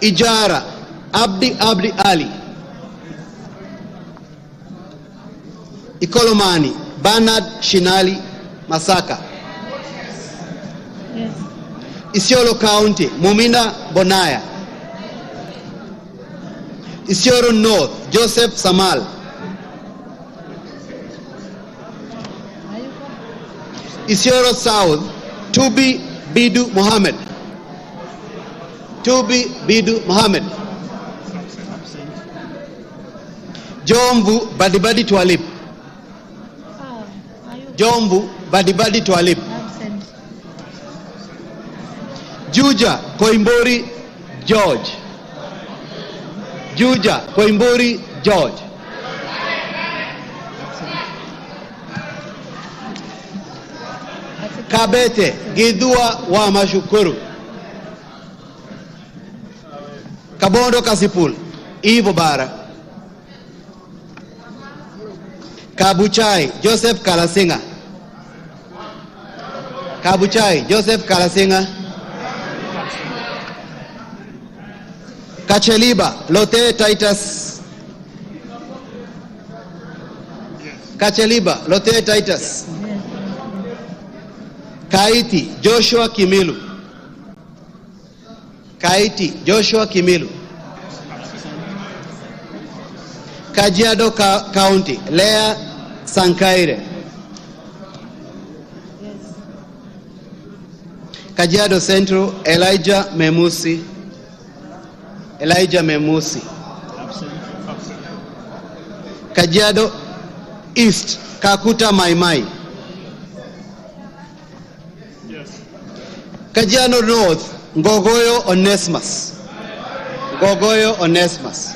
Ijara Abdi Ali. Ikolomani Bernard Shinali Masaka. Yes. Isiolo County Mumina Bonaya. Isiolo North Joseph Samal. Isiolo South Tubi Bidu Mohammed. Tubi Bidu Mohammed. Jomvu Badibadi Twalib. Jomvu Badibadi Twalib. Absent. Juja Koimbori George. Juja Koimbori George. Kabete Gidua wa Mashukuru. Kabondo Kasipul Ivo Bara. Kabuchai Joseph Kalasinga. Kabuchai Joseph Kalasinga. Kacheliba Lote Titus. Kacheliba Lote Titus. Kaiti Joshua Kimilu. Kaiti Joshua Kimilu. Kajiado County Lea Sankaire. Kajiado Central Elijah Memusi. Elijah Memusi. Kajiado East Kakuta Maimai. Kajiado North Ngogoyo Onesmus. Ngogoyo Onesmus.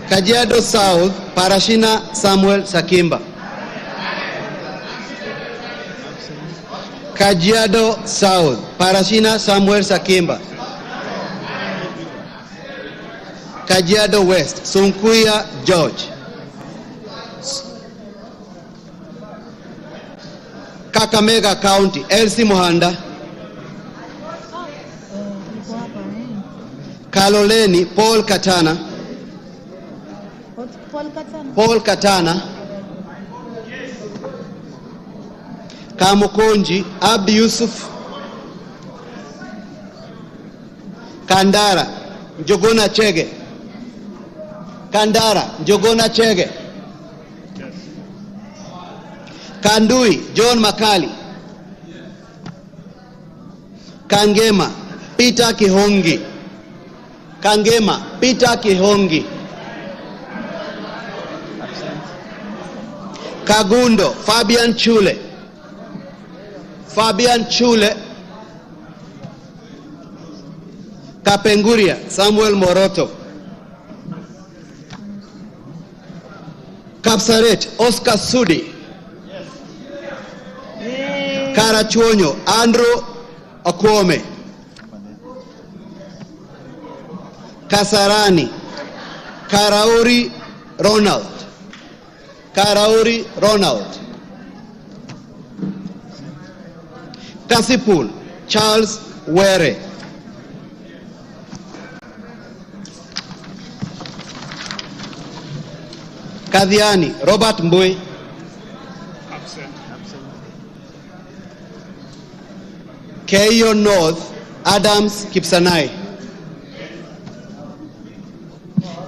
Kajiado South Parashina Samuel Sakimba. Kajiado South Parashina Samuel Sakimba. Kajiado West Sunkuya George. Kakamega County Elsie Mohanda. Kaloleni Paul Katana. Paul Katana. Kamukonji Abdi Yusuf. Kandara Njogona Chege. Kandara Njogona Chege. Kandui John Makali. Kangema Peter Kihongi. Kangema Peter Kihongi. Kagundo Fabian Chule. Fabian Chule. Kapenguria Samuel Moroto. Kapsaret Oscar Sudi. Karachuonyo Andrew Okwome. Kasarani Karauri Ronald. Karauri Ronald. Kasipul Charles Were. Kadhiani Robert Mbui, Keyo North Adams Kipsanai,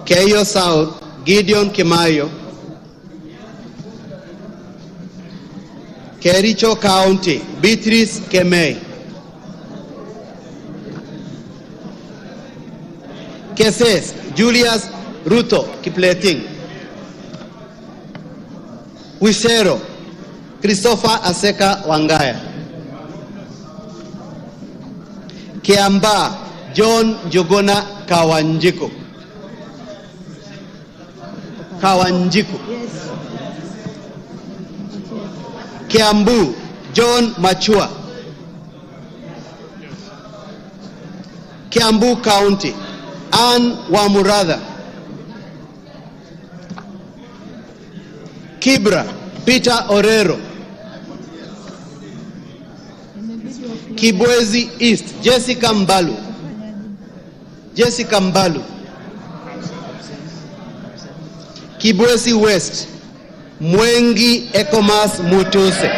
Keyo South Gideon Kimayo, Kericho County Beatrice Kemei, Keses Julius Ruto Kipleting, Wishero Christopher Aseka Wangaya, Kiamba John Jogona Kawanjiku, Kiambu John Machua, Kiambu County Ann Wamuratha, Kibra Peter Orero, Kibwezi East Jessica Mbalu, Kibwezi West Mwengi Ekomas Mutuse,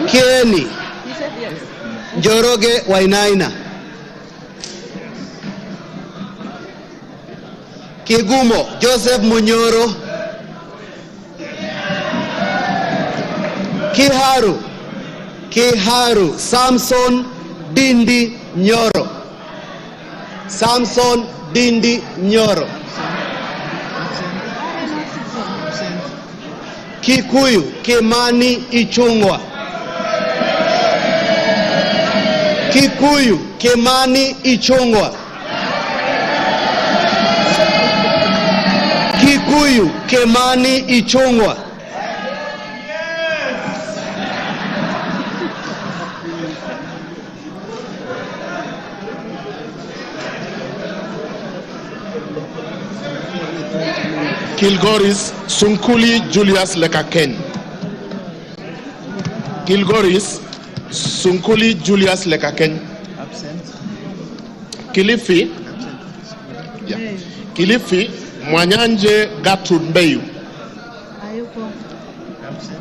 Kieni Njoroge Wainaina, Kigumo Joseph Munyoro, Kiharu Samson Dindi Nyoro, Kikuyu Kimani Ichungwa, Kilgoris Sunkuli Julius Lekaken, Kilifi Mwanyanje Gertrude Mbeyu,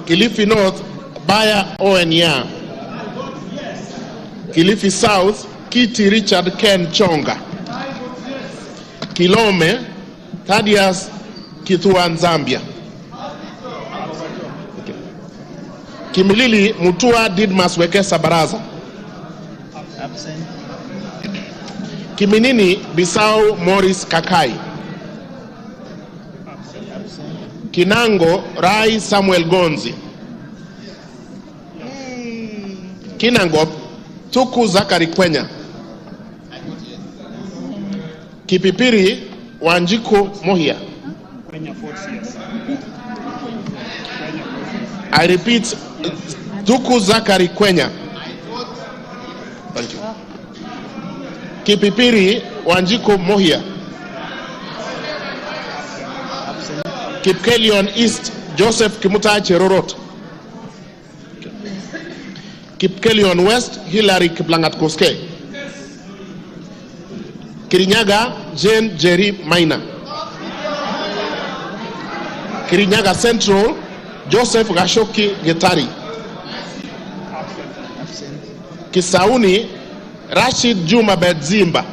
Kilifi North Baya Owenya, Kilifi South Kiti Richard Ken Chonga, Kilome Thaddeus Kituan Zambia, Kimilili Mutua Didmas Wekesa Baraza, Kiminini Bisau Morris Kakai, Kinango Rai Samuel Gonzi, Kinangop Tuku Zakari Kwenya, Kipipiri Wanjiku Mohia. I repeat, Tuku Zakari Kwenya. Thank you. Kipipiri Wanjiku Mohia. Kipkelion East Joseph Kimuta Cherorot. Kipkelion West Hilary Kiplangat Koske. Kirinyaga Jane Jerry Maina. Kirinyaga Central Joseph Gashoki Getari. Kisauni Rashid Juma Bedzimba.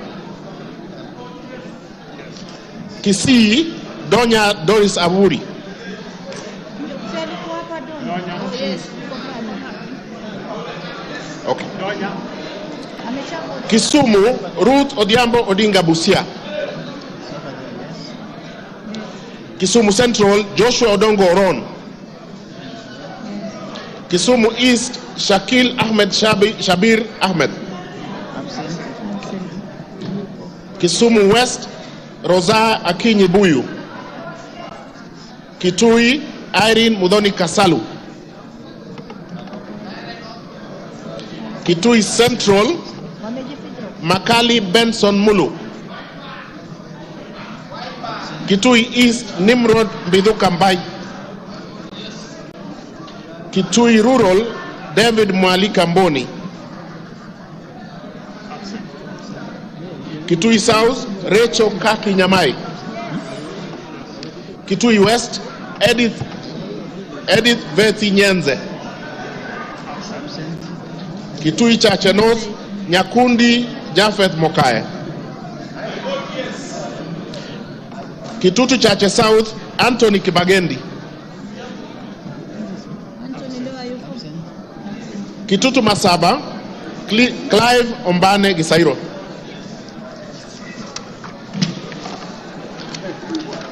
Kisii Donya Doris Aburi. Okay. Kisumu Ruth Odiambo Odinga Busia. Kisumu Central Joshua Odongo Oron. Kisumu East Shakil Ahmed Shabir Ahmed. Kisumu West Rosa Akinyi Buyu. Kitui Irene Mudhoni Kasalu. Kitui Central Makali Benson Mulu. Kitui East Nimrod Biduka Mbai. Kitui Rural David Mwalika Mboni. Kitui South, Rachel Kaki Nyamai. Kitui West, Edith Vethi Nyenze. Kitui Chache North, Nyakundi Jafeth Mokae. Kitutu Chache South, Anthony Kibagendi. Kitutu Masaba, Clive Ombane Gisairo.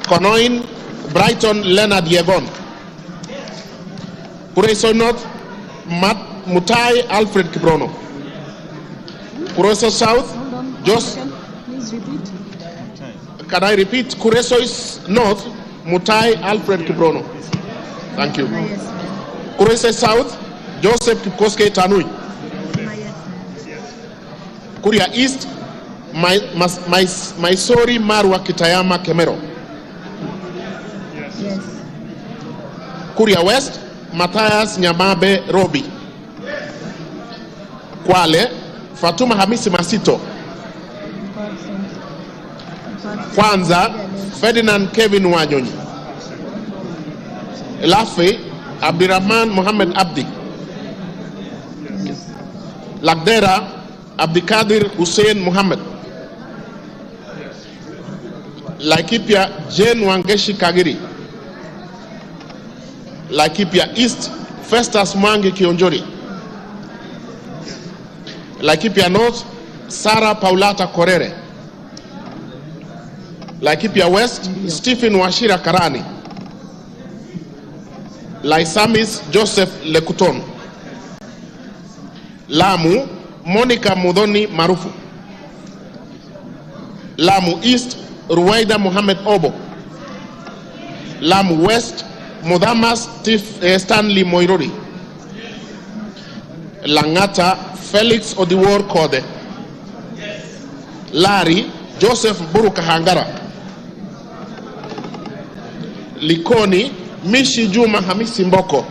Konoin, Brighton Leonard Yegon. Kureso North, Mutai Alfred Kibrono. Kureso South, Please repeat. Can I repeat? Kureso is North, Mutai Alfred Kibrono. Thank you. Kureso South, Joseph Kikoske Tanui. Kuria East, Maisori Marwa Kitayama Kemero. Yes. Kuria West, Matthias Nyamabe Robi. Kwale, Fatuma Hamisi Masito. Kwanza, Ferdinand Kevin Wanyonyi. Lafe, Abdirahman Mohammed Abdi. Lagdera, Abdikadir Hussein Mohammed. Laikipia, Jane Wangeshi Kagiri. Laikipia East, Festus Mwangi Kionjori. Laikipia North, Sarah Paulata Korere. Laikipia West, Stephen Washira Karani. Laisamis Joseph Lekuton. Lamu, Monica Mudhoni Marufu. Lamu East, Ruwaida Mohamed Obo. Lamu West, Mudamas Stanley Moirori. Langata, Felix Odiwor Kode. Lari, Joseph Buruka Hangara. Likoni, Mishi Juma Hamisi Mboko.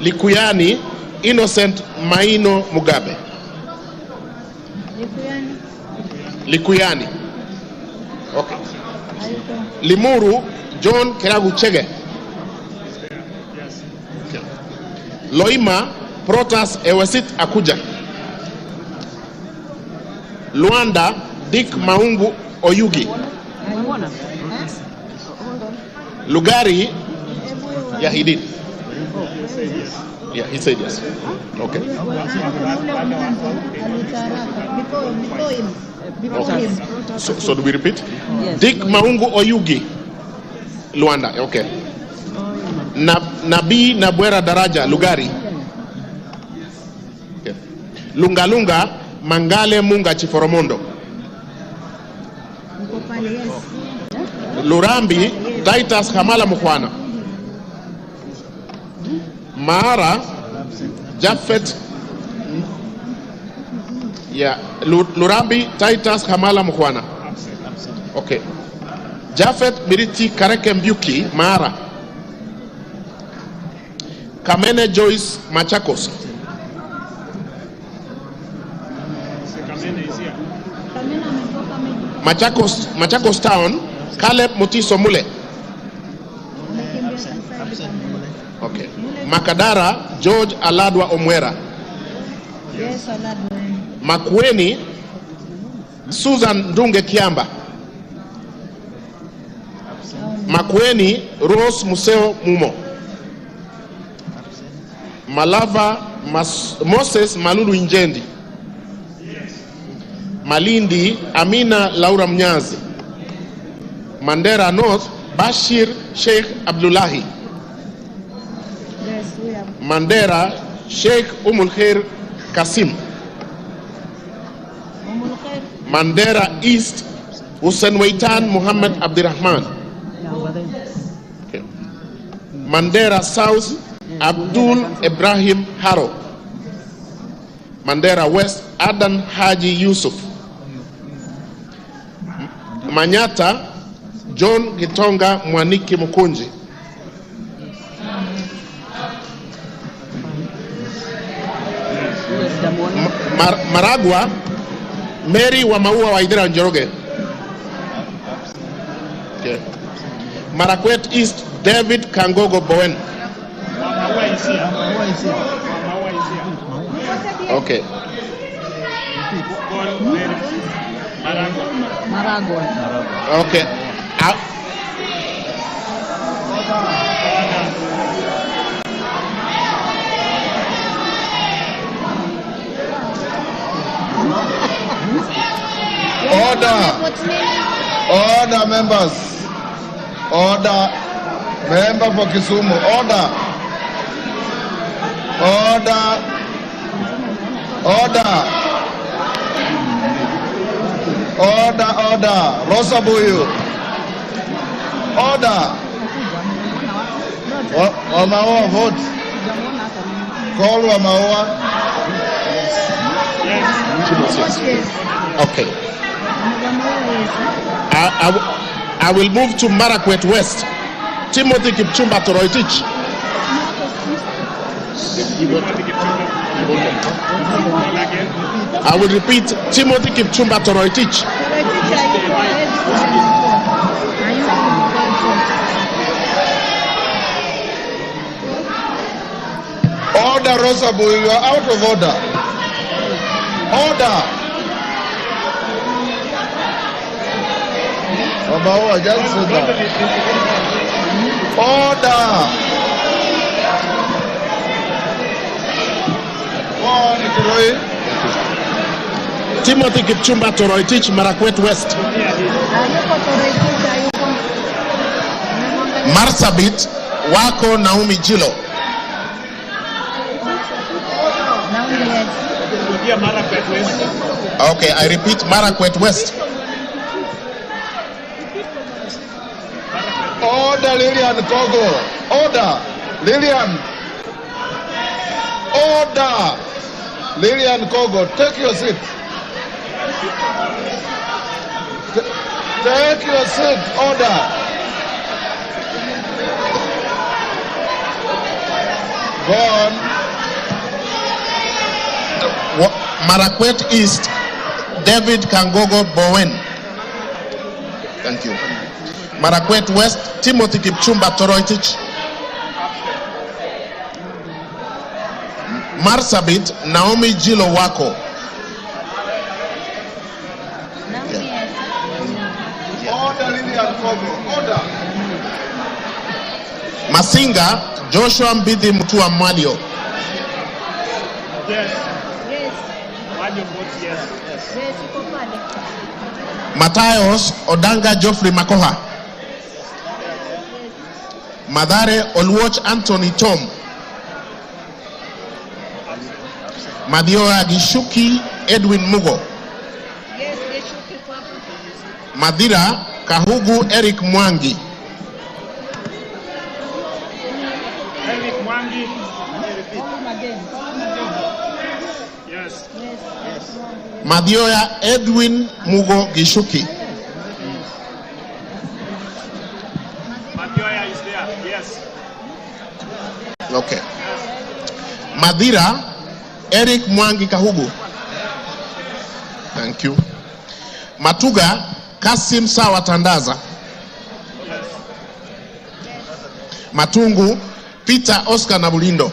Likuyani, Innocent Maino Mugabe. Likuyani. Okay. Limuru, John Keragu Chege. Okay. Loima, Protas Ewesit Akuja. Luanda, Dick Maungu Oyugi. Lugari, yeah, he did. Yeah, he said yes. Okay. Okay. So do we repeat? Yes. Dick Maungu Oyugi, Luanda. Okay. Nabi Nabwera Daraja, Lugari. Okay. Lunga Lunga, Mangale Munga Chiforomondo. Lurambi, Titus Kamala Mukwana. Maara, Jafet, yeah, Lurambi, Titus Kamala Mukwana. Okay. Jafet Miriti Kareke Mbuki, Maara. Kamene Joyce Machakos. Machakos Town, Caleb Mutiso Mule. Okay. Makadara, George Aladwa Omwera. Yes, Aladwa. Makueni, Susan Ndunge Kiamba. Makueni, Rose Museo Mumo. Malava, Moses Malulu Injendi. Malindi, Amina Laura Mnyazi. Mandera North, Bashir Sheikh Abdullahi. Yes, we have. Mandera, Sheikh Khair Kasim. Mandera East, Hussein Waitan Muhammad Abdirahman. Okay. Mandera South, Abdul Ibrahim Haro. Mandera West, Adan Haji Yusuf. Manyata, John Gitonga Mwaniki Mukunji. Maragwa, Mary Wamaua Waidera Njoroge. Okay. Marakwet East, David Kangogo Bowen. Okay. Okay. Order, members. Order. Member for Kisumu. Order. Order. Rosa Buyu. Order. Wamaua, vote. Call Wamaua. Okay. I will move to Marakwet West. Timothy Kipchumba Toroitich. I will repeat, Timothy Kipchumba Toroitich. Order, Rosabu, you are out of order. Order. Obawa, just sit down. Order. Timothy Kipchumba Toroitich, Marakwet West. Marsabit, Wako Naomi Jilo. Okay, I repeat, Marakwet West. Order, Lillian Kogo. Order, Lillian. Order, Lillian Kogo. Take your seat. Take your seat. Order. Go on. Marakwet East, David Kangogo Bowen. Thank you. Marakwet West, Timothy Kipchumba Toroitich. Marsabit, Naomi Jilo Wako. Order, Lillian Kogo. Order. Masinga, Joshua Mbidi Mutua Mwalio. Yes. Mwalio votes yes. Matayos Odanga Geoffrey Makoha. Madare Olwoch Anthony Tom. Madioa Gishuki Edwin Mugo. Madira Kahugu Eric Mwangi. Eric Mwangi. Yes. Madioa Edwin Mugo Gishuki. Madioa is there. Yes. Okay. Madira Eric Mwangi Kahugu. Thank you. Matuga Kasim Sawa Tandaza. Matungu Peter Oscar Nabulindo.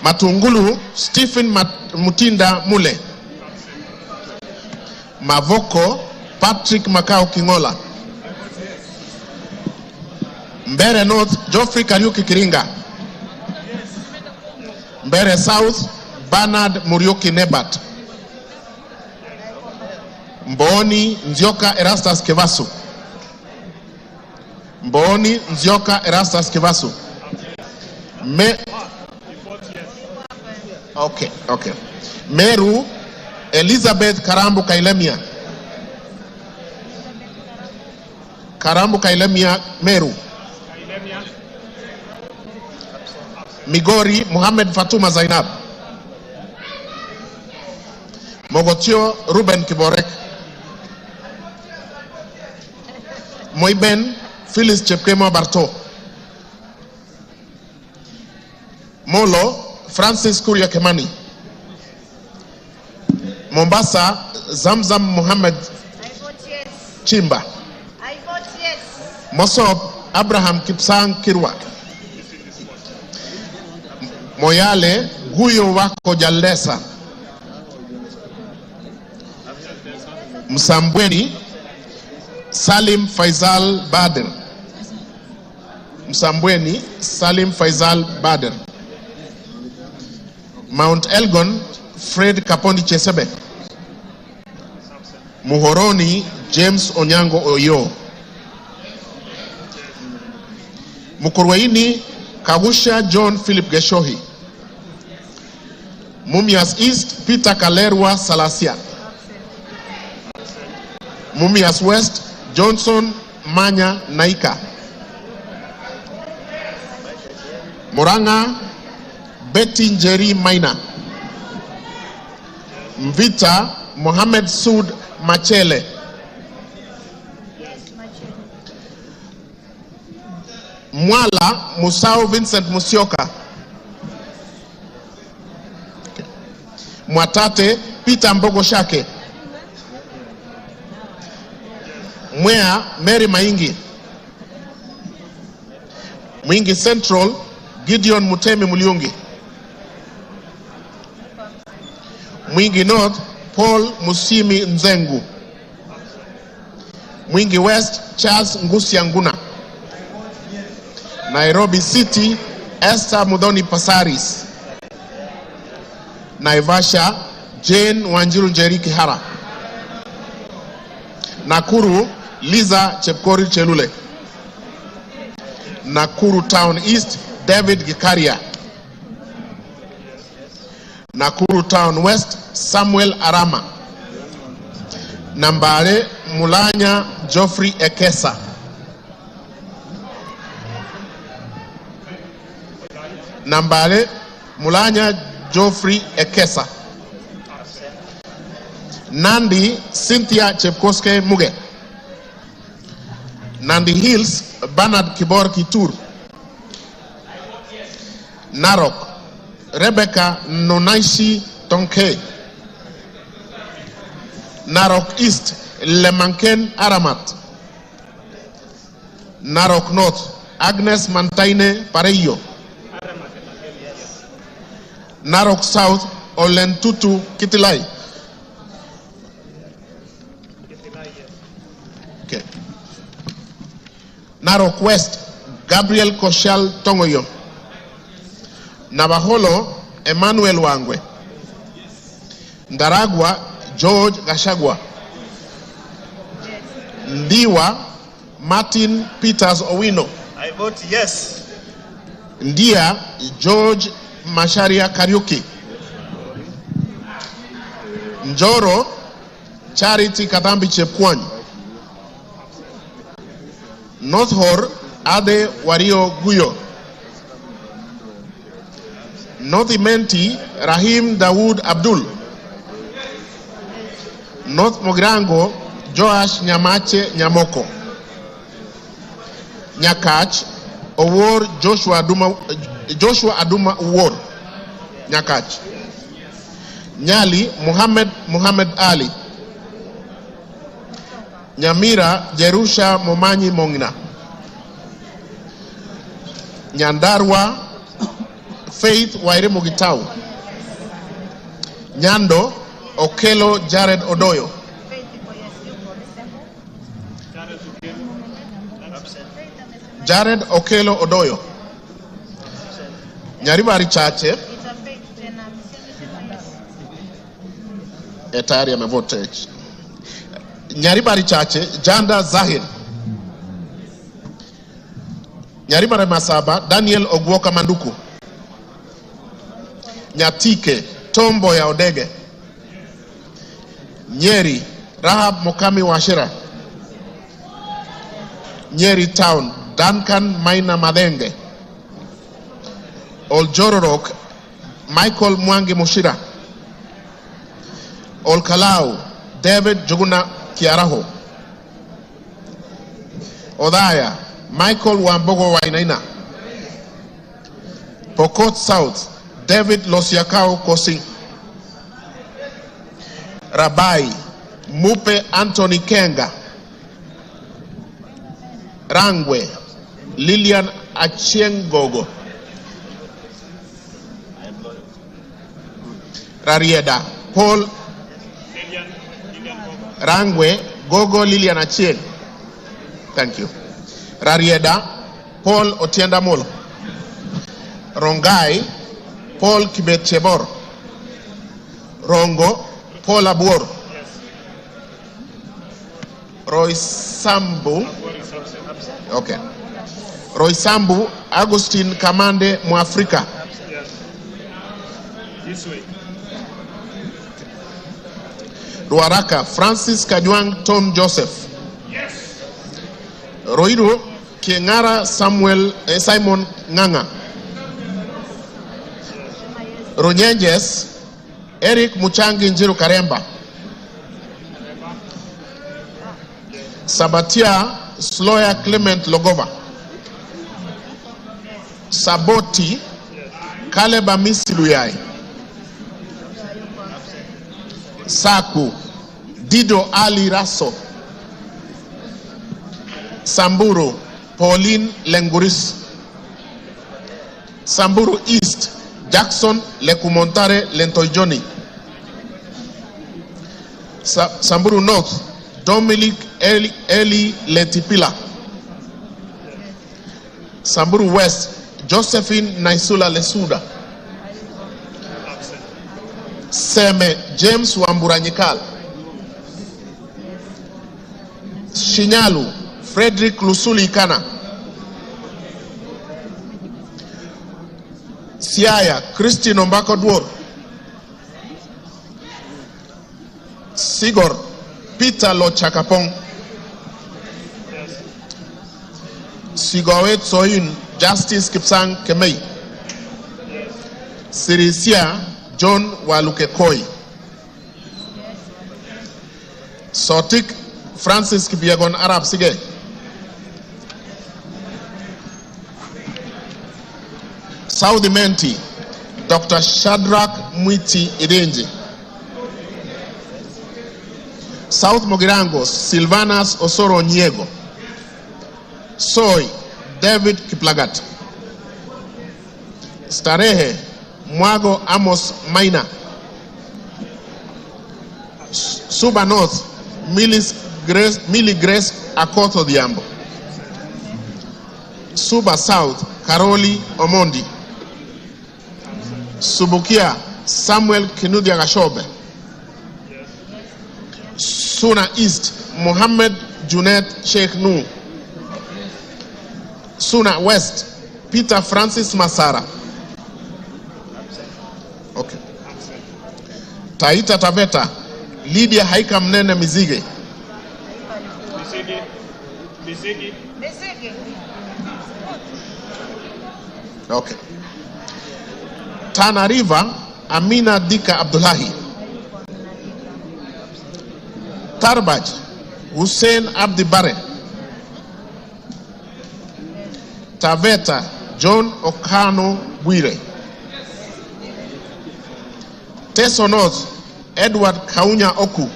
Matungulu Stephen Mutinda Mule. Mavoko Patrick Makao Kingola. Mbere North Geoffrey Kariuki Kiringa. Mbere South Bernard Muriuki Nebat. Mboni Nzioka Erastus Kevasu. Mboni Nzioka Erastus Kevasu. Okay. Meru Elizabeth Karambu Kailemia. Karambu Kailemia Meru. Migori Muhammad Fatuma Zainab. Mogotio Ruben Kiborek. Moiben Phyllis Chepkemo Barto. Molo Francis Kuria Kemani. Mombasa, Zamzam Mohammed Chimba. I vote yes. Mosop, Abraham Kipsang Kirwa. Moyale, Guyo Wako Jalesa. Msambweni, Salim Faisal Bader. Msambweni, Salim Faisal Bader. Mount Elgon, Fred Kapondi Chesebe. Muhoroni, James Onyango Oyo. Mukurweini, Kawusha John Philip Geshohi. Mumias East, Peter Kalerwa Salasia. Mumias West, Johnson Manya Naika. Muranga, Betty Njeri Maina. Mvita, Mohamed Sud Machele. Mwala, Musau Vincent Musioka. Mwatate, Peter Mbogo Shake. Mwea, Mary Maingi. Mwingi Central, Gideon Mutemi Muliungi. Mwingi North, Paul Musimi Nzengu. Mwingi West, Charles Ngusia Nguna. Nairobi City, Esther Mudhoni Pasaris. Naivasha, Jane Wanjiru Njeri Kihara. Nakuru, Liza Chepkori Chelule. Nakuru Town East, David Gikaria. Nakuru Town West, Samuel Arama. Nambare, Mulanya Geoffrey Ekesa. Nambare, Mulanya Geoffrey Ekesa. Nandi, Cynthia Chepkoske Muge. Nandi Hills, Bernard Kibor Kitur. Narok, Rebecca Nonaishi Tonke. Narok East, Lemanken Aramat. Narok North, Agnes Mantaine Pareyo. Narok South, Olentutu Kitilai. Okay. Narok West, Gabriel Koshal Tongoyo. Navaholo, Emmanuel Wangwe. Ndaragwa, George Gashagwa. Ndiwa, Martin Peters Owino. I vote yes. Ndia, George Masharia Kariuki. Njoro, Charity Kadambi Chepkwany. North Hor, Ade Wario Guyo. North Imenti, Rahim Dawood Abdul. North Mogrango, Joash Nyamache Nyamoko. Nyakach, Owor Joshua Aduma Owor. Nyakach. Nyali, Muhammad Ali. Nyamira, Jerusha Momanyi Mongina. Nyandarua, Faith Waire Mugitau. Nyando, Okelo Jared Odoyo. Jared Okelo Odoyo. Nyaribari Chache. Etari amevote. Nyaribari Chache, Janda Zahir. Nyaribari Masaba, Daniel Ogwoka Manduku. Nyatike, Tombo ya Odege. Nyeri, Rahab Mokami Washira. Nyeri Town, Duncan Maina Madenge. Oljororok, Michael Mwangi Mushira. Olkalau, David Juguna Kiaraho. Odaya, Michael Wambogo Wainaina. Pokot South, David Losiakao Kosing. Rabai Mupe Anthony Kenga. Rangwe Lilian Achieng-Gogo. Rarieda Paul Rangwe Gogo Lilian Achieng. Thank you. Rarieda Paul Otienda Molo. Rongai Paul Kibet Chebor. Rongo Paul Abuor. Roy Sambu. Okay. Roy Sambu Agustin Kamande Mwafrika. This way. Ruaraka Francis Kajwang Tom Joseph. Yes. Roiru Kiengara Simon Nganga. Runyenjes Eric Muchangi Njiru Karemba. Sabatia Sloya Clement Logova. Saboti Caleb Amisi Luyai. Saku Dido Ali Raso. Samburu Pauline Lenguris. Samburu East Jackson Lekumontare Lentoijoni. Samburu North Dominic Eli Letipila. Samburu West Josephine Naisula Lesuda. Seme James Wamburanyikal. Shinyalu Frederick Lusuli Kana. Siaya Christine Ombako Dwor. Sigor Peter Lochakapong. Sigowet Soin Justice Kipsang Kemei. Sirisia John Walukekoi. Sotik Francis Kibiagon Arab Sige. Saudi Menti Dr. Shadrach Mwiti Idenji. South Mogirango Silvanas Osoro Nyego. Soy David Kiplagat. Starehe Mwago Amos Maina. Suba North Millie Grace Akoto Diambo. Suba South Karoli Omondi. Subukia Samuel Kinudia Gashobe. Suna East Mohammed Junet Sheikh Nu. Suna West Peter Francis Masara. Okay. Taita Taveta Lydia Haika Mnene Mizige. Bisigi. Okay. Tana River Amina Dika Abdullahi. Tarbaj Hussein Abdi Bare. Taveta John Okano Bwire. Teso North Edward Kaunya Oku.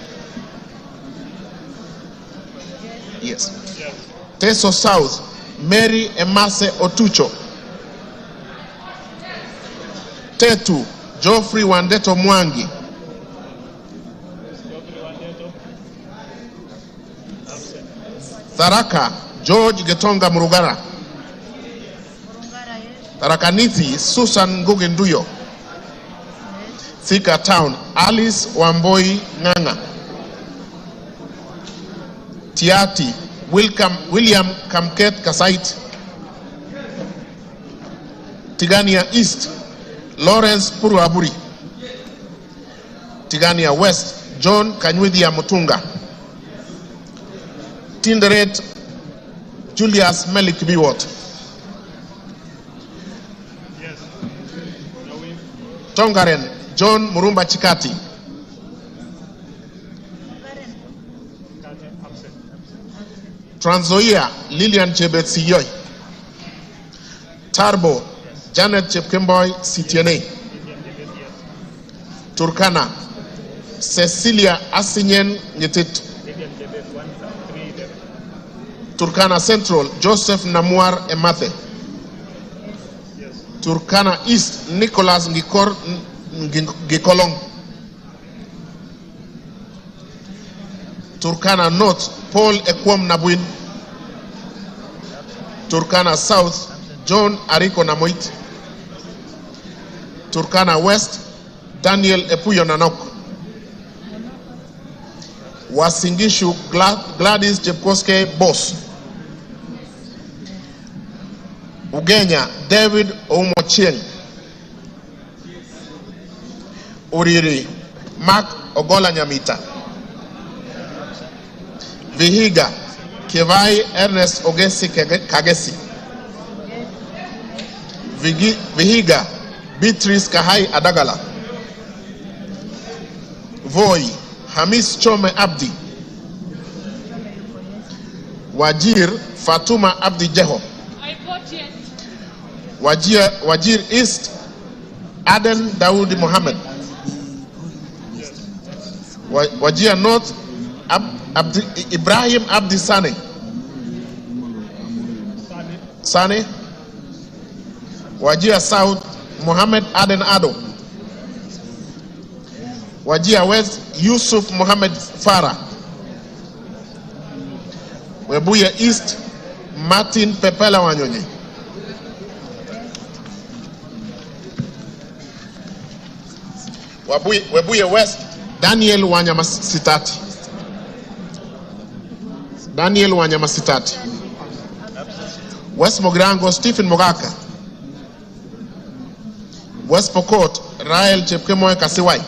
Yes. Teso South Mary Emase Otucho. Tetu Geoffrey Wandeto Mwangi. Tharaka George Getonga Murugara. Tharakanithi Susan Ngugenduyo. Thika Town Alice Wamboi Nganga. Tiati William Kamket Kasait. Tigania East Lawrence Puruaburi. Tigania West John Kanywidia Mutunga. Tinderet Julius Melik Biwot. Yes. Tongaren John Murumba Chikati. Trans Nzoia Lilian Chebet Siyoy. Tarbo Janet Chepkemboy Sitiene. Turkana, Cecilia Asinyen Nyetit. Turkana Central, Joseph Namuar Emathe. Turkana East, Nicholas Gikolong. Turkana North, Paul Ekwom Nabuin. Turkana South, John Ariko Namoit. Turkana West, Daniel Epuyo Nanok. Wasingishu, Gladys Jepkoske Boss. Ugenya, David Omochieng. Uriri, Mark Ogola Nyamita. Vihiga, Kevai Ernest Ogesi Kagesi. Vihiga, Beatrice Kahai Adagala. Voi, Hamis Chome Abdi. Wajir, Fatuma Abdi Jeho. Wajir East, Aden Daoudi Mohammed. Wajir North, Ibrahim Abdi Sane. Wajir South, Mohammed Aden Ado. Wajir West, Yusuf Mohammed Farah. Webuye East, Martin Pepela Wanyonyi. Webuye West, Daniel Wanyama Sitati. West Mogrango, Stephen Mogaka. West Pokot, Rael Chepkemoy Kasiwai.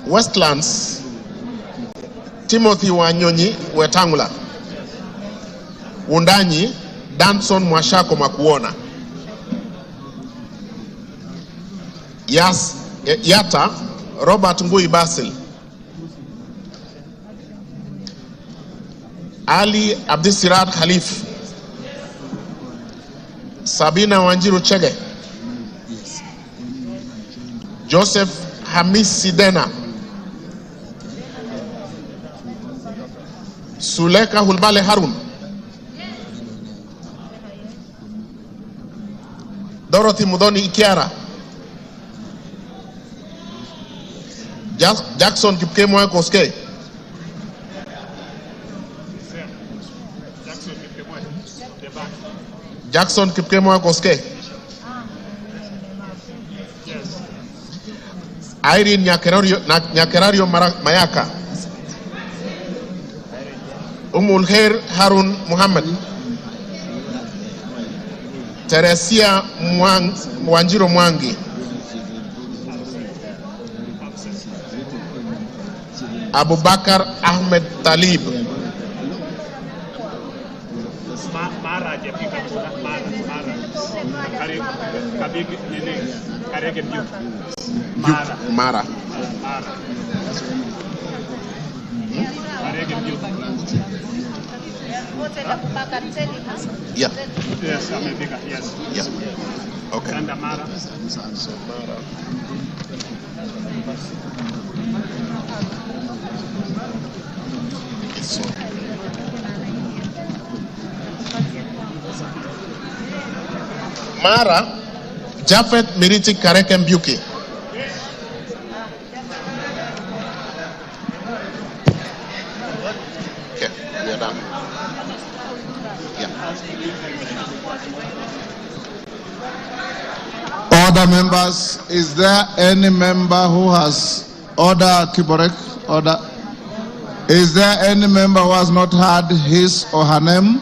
Westlands, Timothy Wanyonyi Wetangula. Wundanyi, Danson Mwashako Makuona. Yata, Robert Ngui Basil. Ali Abdisirat Khalif. Sabina Wanjiru Chege. Joseph Hamis Sidena. Suleka Hulbale Harun. Dorothy Mudoni Ikiara. Jackson Kipkemoy Koske. Jackson Kipkemoy Koske. Irene Nyakerario Mayaka. Umulher Harun Muhammad. Teresia Wanjiro Mwangi. Abubakar Ahmed Talib. Mara. Yeah. Yes, yes. Yeah. Okay. And Mara. Mara, Jafet Miriti Kareke Mbuki. Okay, we are done. Yeah. Order members, is there any member who has order Kiborek? Order. Is there any member who has not had his or her name?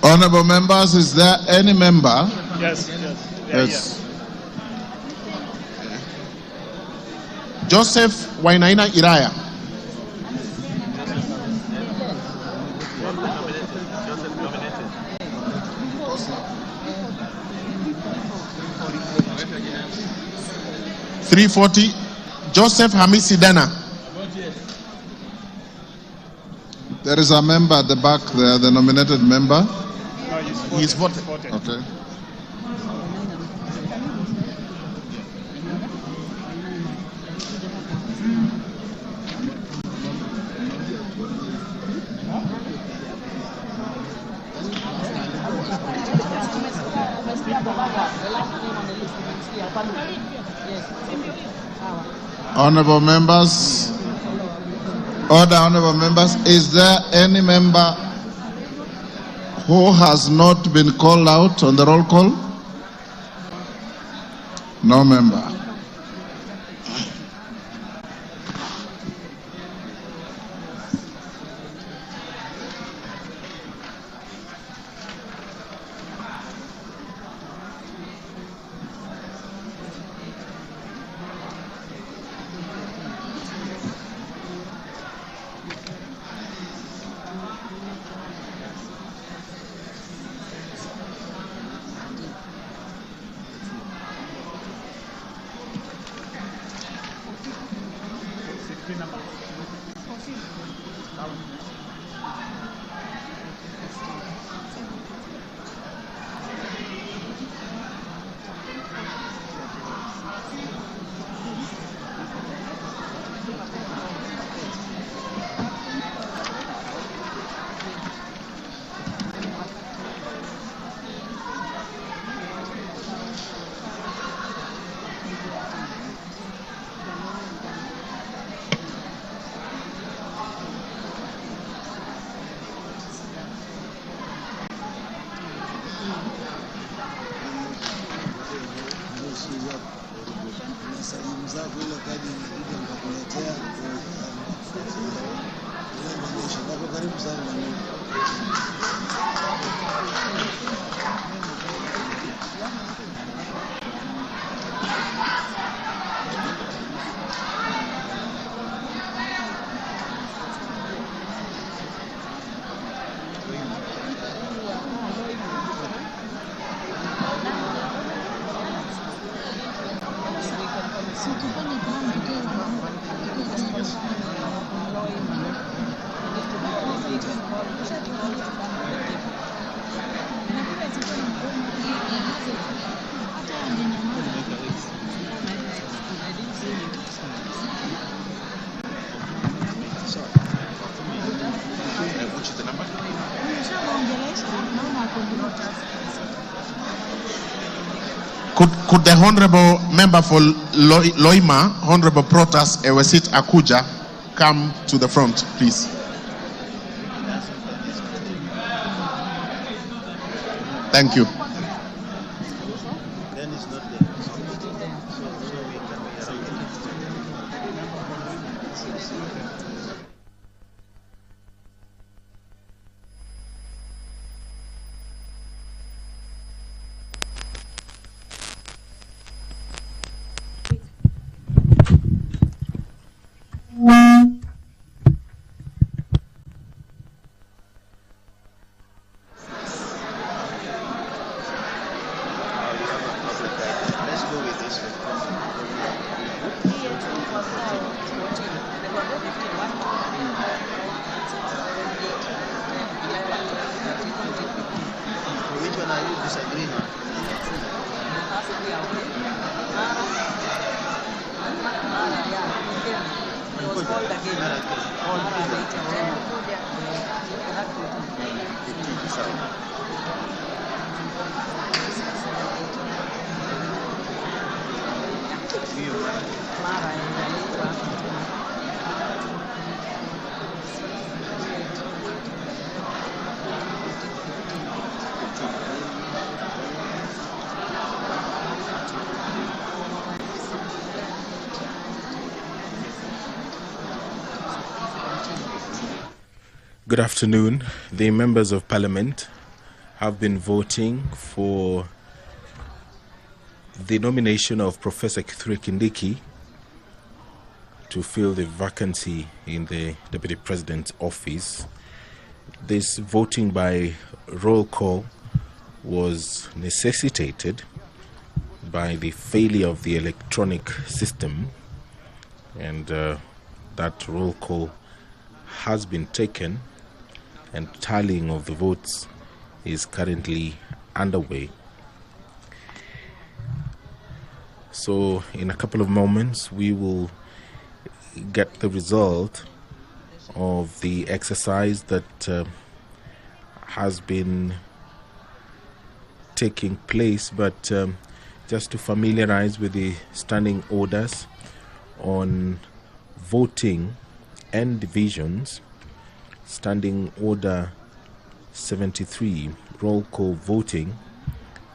Honorable members, is there any member? Yes. Yes. Joseph Wainaina Iraya. 340. Joseph Hamisi Dana. There is a member at the back there, the nominated member. No, He is voted. Okay. Honorable members, order, honorable members, is there any member who has not been called out on the roll call? No member. Could the Honorable Member for Loima, Honorable Protas Ewesit Akuja, come to the front, please? Thank you. Good afternoon. The members of Parliament have been voting for the nomination of Professor Kithure Kindiki to fill the vacancy in the Deputy President's office. This voting by roll call was necessitated by the failure of the electronic system, and that roll call has been taken, and tallying of the votes is currently underway. So in a couple of moments we will get the result of the exercise that has been taking place, but just to familiarize with the standing orders on voting and divisions. Standing order 73, roll call voting.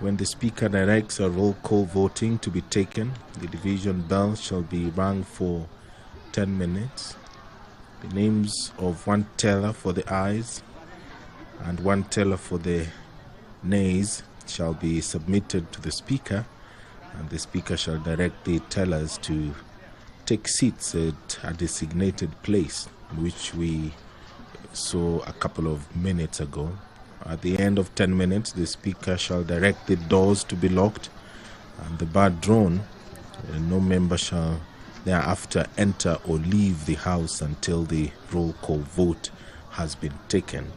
When the Speaker directs a roll call voting to be taken, the division bell shall be rung for 10 minutes. The names of one teller for the ayes and one teller for the nays shall be submitted to the Speaker, and the Speaker shall direct the tellers to take seats at a designated place, which we saw a couple of minutes ago. At the end of 10 minutes, the Speaker shall direct the doors to be locked and the bar drawn, and no member shall thereafter enter or leave the House until the roll call vote has been taken.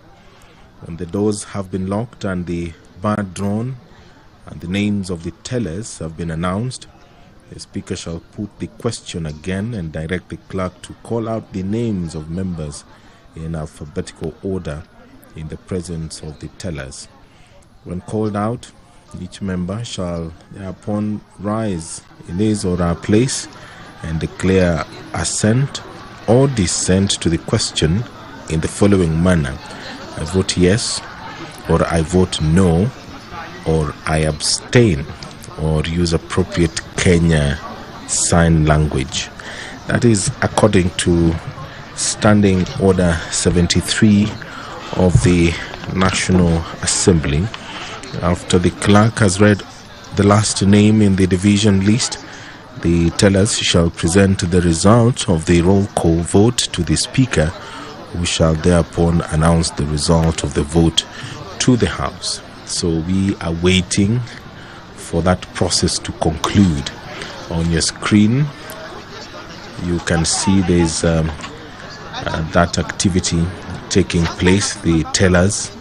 When the doors have been locked and the bar drawn and the names of the tellers have been announced, the Speaker shall put the question again and direct the clerk to call out the names of members in alphabetical order in the presence of the tellers. When called out, each member shall thereupon rise in his or her place and declare assent or dissent to the question in the following manner: I vote yes, or I vote no, or I abstain, or use appropriate Kenya Sign Language. That is according to Standing Order 73 of the National Assembly. After the clerk has read the last name in the division list, the tellers shall present the result of the roll call vote to the Speaker, who shall thereupon announce the result of the vote to the House. So we are waiting for that process to conclude. On your screen, you can see there's that activity taking place. The tellers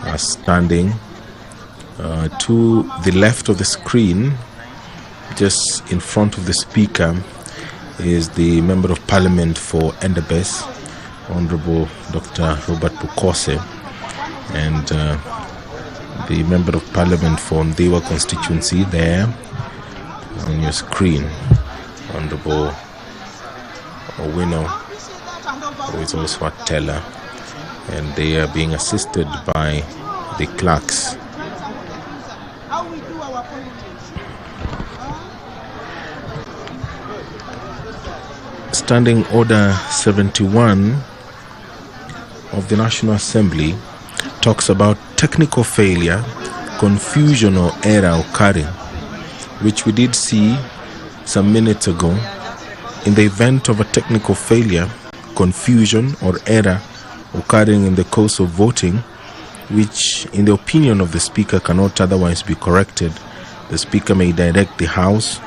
are standing to the left of the screen. Just in front of the Speaker is the Member of Parliament for Endebess, Honorable Dr. Robert Bukose, and the Member of Parliament for Mdewa constituency there on your screen, Honorable Owino, who is also a teller, and they are being assisted by the clerks. Standing Order 71 of the National Assembly talks about technical failure, confusion or error occurring, which we did see some minutes ago. In the event of a technical failure, confusion or error occurring in the course of voting, which in the opinion of the Speaker cannot otherwise be corrected, the Speaker may direct the House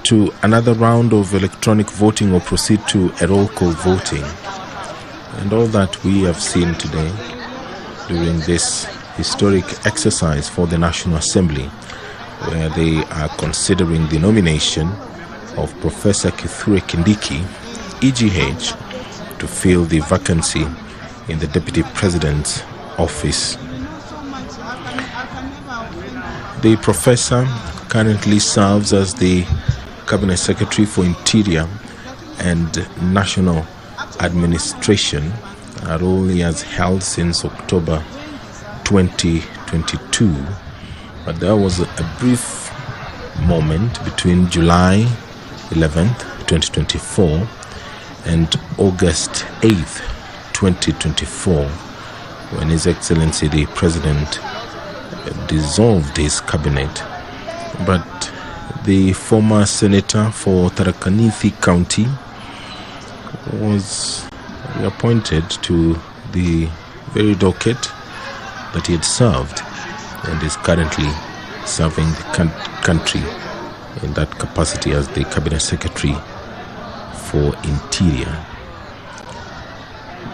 to another round of electronic voting or proceed to a roll call voting. And all that we have seen today during this historic exercise for the National Assembly, where they are considering the nomination of Professor Kithure Kindiki, EGH, to fill the vacancy in the Deputy President's office. The professor currently serves as the Cabinet Secretary for Interior and National Administration, a role he has held since October 2022. But there was a brief moment between July 11th, 2024 and August 8th, 2024, when His Excellency the President dissolved his cabinet. But the former senator for Tharaka Nithi County was reappointed to the very docket that he had served and is currently serving the country in that capacity as the Cabinet Secretary for Interior.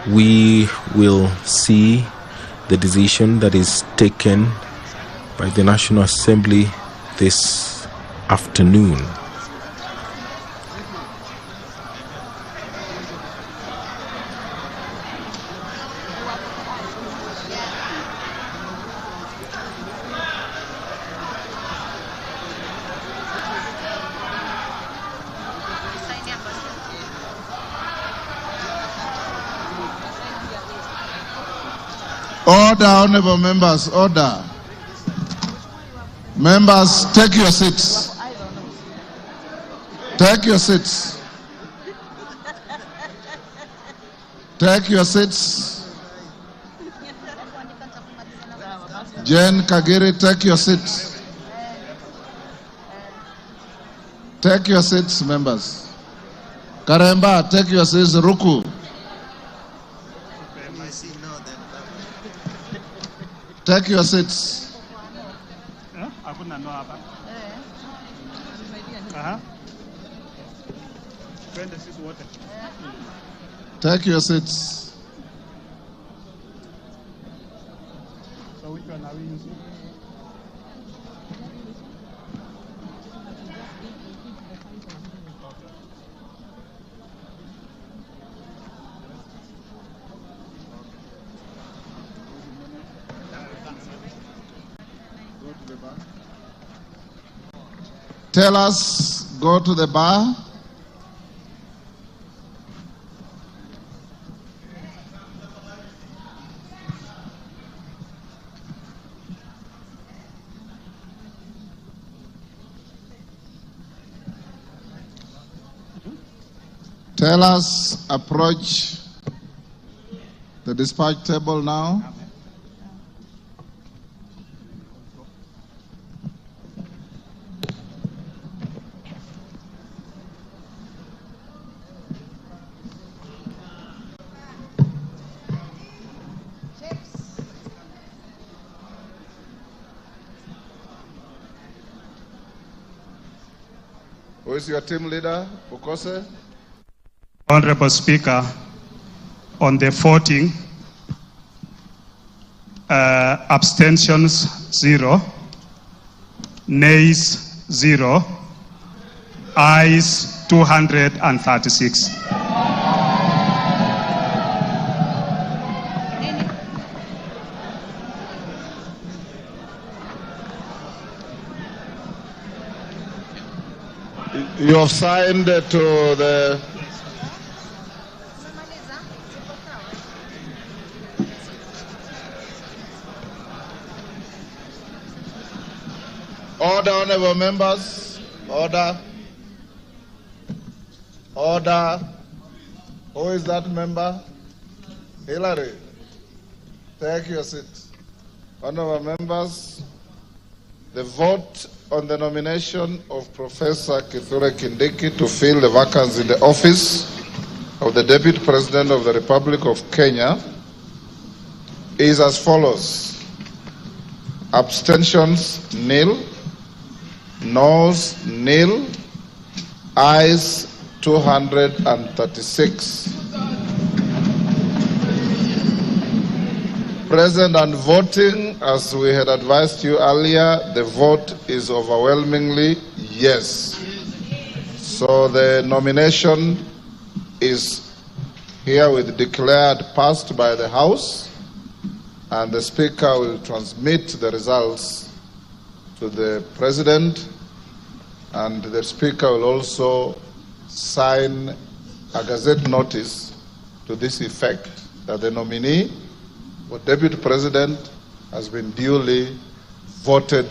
We will see the decision that is taken by the National Assembly this afternoon. Order, honorable members, order. Members, take your seats. Take your seats. Take your seats. Jane Kagiri, take your seats. Take your seats, members. Karemba, take your seats. Ruku. Take your seats. Take your seats. So which one are we using? Tell us, go to the bar. Tell us, approach the dispatch table now. Who is your team leader, Bukose? Honorable Speaker, on the voting, abstentions 0, nays 0, ayes 236. You have signed to the... Order, honorable members. Order. Order. Who is that member? Hillary. Take your seat. Honorable members, the vote on the nomination of Professor Kithure Kindiki to fill the vacancy in the office of the Deputy President of the Republic of Kenya is as follows. Abstentions, nil. Noes, nil. Ayes, 236. Present and voting, as we had advised you earlier, the vote is overwhelmingly yes. So the nomination is herewith declared passed by the House, and the Speaker will transmit the results to the President, and the Speaker will also sign a Gazette notice to this effect that the nominee for Deputy President has been duly voted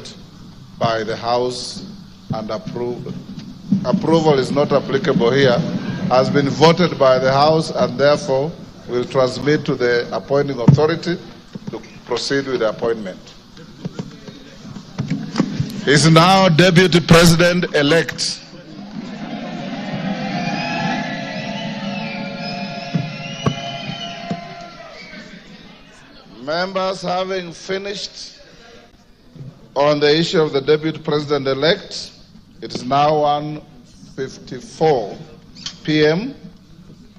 by the House and approved. Approval is not applicable here, has been voted by the House, and therefore will transmit to the appointing authority to proceed with the appointment. He is now Deputy President-elect. Members, having finished on the issue of the Deputy President-elect, It is now 1:54 p.m.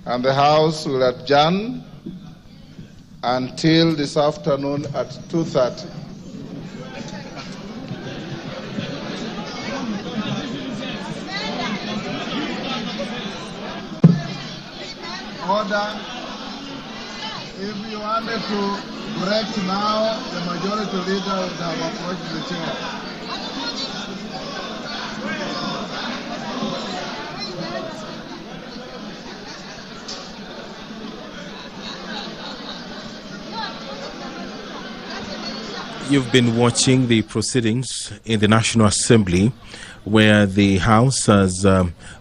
and the House will adjourn until this afternoon at 2:30. Order. If you wanted to break now, the majority leader would have approached the chair. You've been watching the proceedings in the National Assembly, where the House has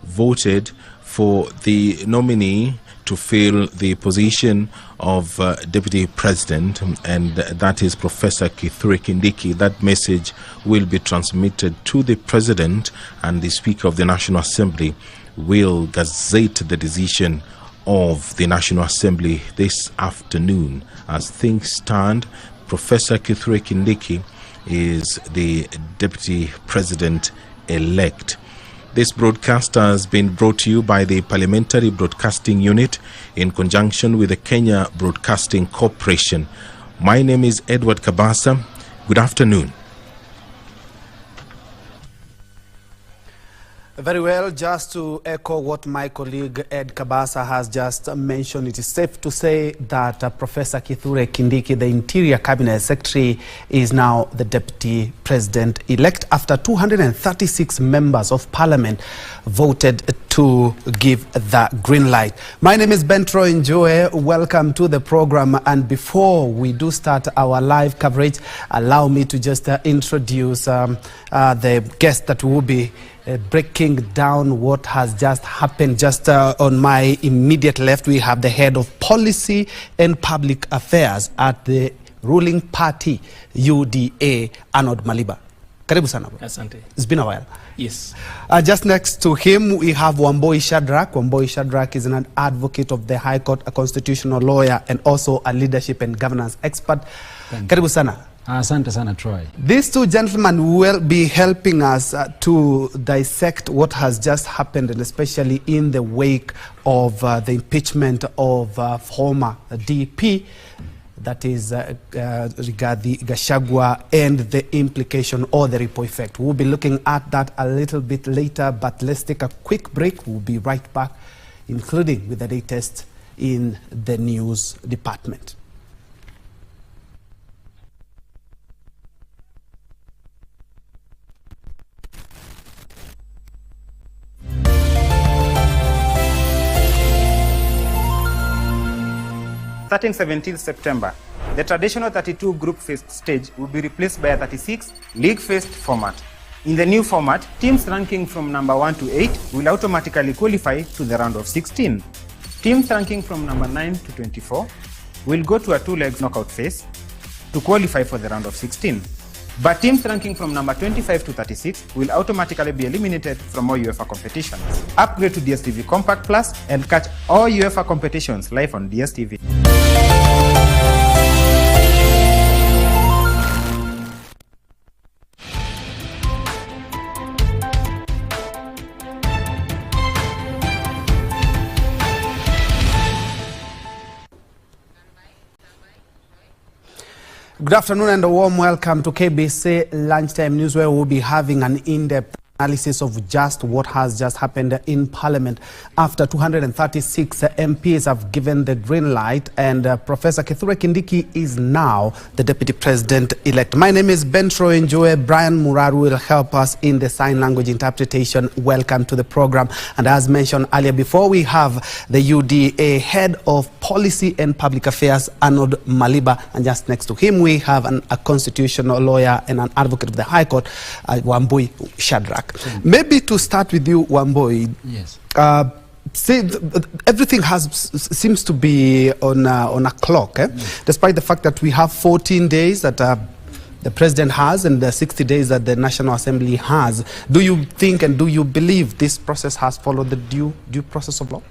voted for the nominee to fill the position of Deputy President, and that is Professor Kithure Kindiki. That message will be transmitted to the President, and the Speaker of the National Assembly will gazette the decision of the National Assembly this afternoon. As things stand, Professor Kithure Kindiki is the Deputy President-elect. This broadcast has been brought to you by the Parliamentary Broadcasting Unit in conjunction with the Kenya Broadcasting Corporation. My name is Edward Kabasa. Good afternoon. Very well, just to echo what my colleague Ed Kabasa has just mentioned, it is safe to say that Professor Kithure Kindiki, the Interior Cabinet Secretary, is now the Deputy President-elect after 236 members of Parliament voted to give the green light. My name is Bentro Njoe. Welcome to the program. And before we do start our live coverage, allow me to just introduce the guest that will be breaking down what has just happened. Just on my immediate left, we have the head of policy and public affairs at the ruling party, UDA, Arnold Maliba. Karibu sana. Asante. It's been a while. Yes. Just next to him, we have Wamboi Shadrack. Wamboi Shadrack is an advocate of the High Court, a constitutional lawyer, and also a leadership and governance expert. Karibu sana. Asante sana, Troy. These two gentlemen will be helping us to dissect what has just happened, and especially in the wake of the impeachment of former DP, that is Rigathi Gachagua, and the implication or the ripple effect. We'll be looking at that a little bit later, but let's take a quick break. We'll be right back, including with the latest in the news department. Starting 17th September, the traditional 32 group phase stage will be replaced by a 36 league phase format. In the new format, teams ranking from number 1 to 8 will automatically qualify to the round of 16. Teams ranking from number 9 to 24 will go to a 2-leg knockout phase to qualify for the round of 16. But teams ranking from number 25 to 36 will automatically be eliminated from all UEFA competitions. Upgrade to DSTV Compact Plus and catch all UEFA competitions live on DSTV. Good afternoon and a warm welcome to KBC Lunchtime News, where we'll be having an in-depth analysis of just what has just happened in Parliament after 236 MPs have given the green light, and Professor Kithure Kindiki is now the Deputy President-elect. My name is Bentro Njoe. Brian Muraru will help us in the sign language interpretation. Welcome to the program. And as mentioned earlier, before we have the UDA Head of Policy and Public Affairs, Arnold Maliba, and just next to him we have a constitutional lawyer and an advocate of the High Court, Wamboi Shadrack. Maybe to start with you, Wamboi. Yes. Everything seems to be on a clock, despite the fact that we have 14 days that the President has and the 60 days that the National Assembly has. Do you think and do you believe this process has followed the due process of law?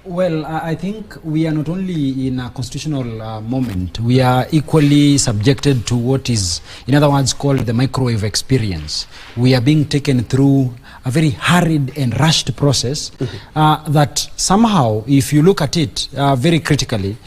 Well, I think we are not only in a constitutional moment, we are equally subjected to what is, in other words, called the microwave experience. We are being taken through a very hurried and rushed process that somehow, if you look at it very critically,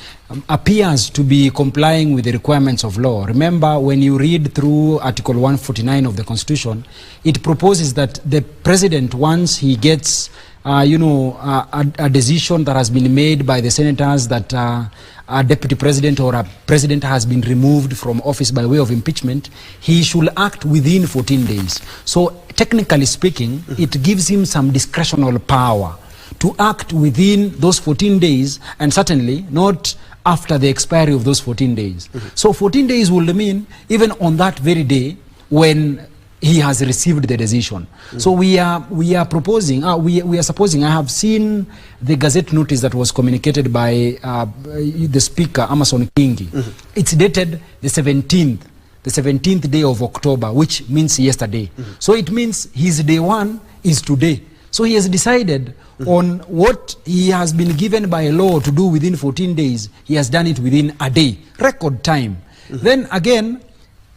appears to be complying with the requirements of law. Remember, when you read through Article 149 of the Constitution, it proposes that the president, once he gets a decision that has been made by the senators that a deputy president or a president has been removed from office by way of impeachment, he should act within 14 days. So technically speaking, it gives him some discretional power to act within those 14 days, and certainly not after the expiry of those 14 days. So 14 days will mean even on that very day when he has received the decision. So we are proposing, we are supposing, I have seen the Gazette notice that was communicated by the Speaker, Amason Kingi. It's dated the 17th day of October, which means yesterday. So it means his day one is today. So he has decided on what he has been given by law to do within 14 days. He has done it within a day, record time. Then again,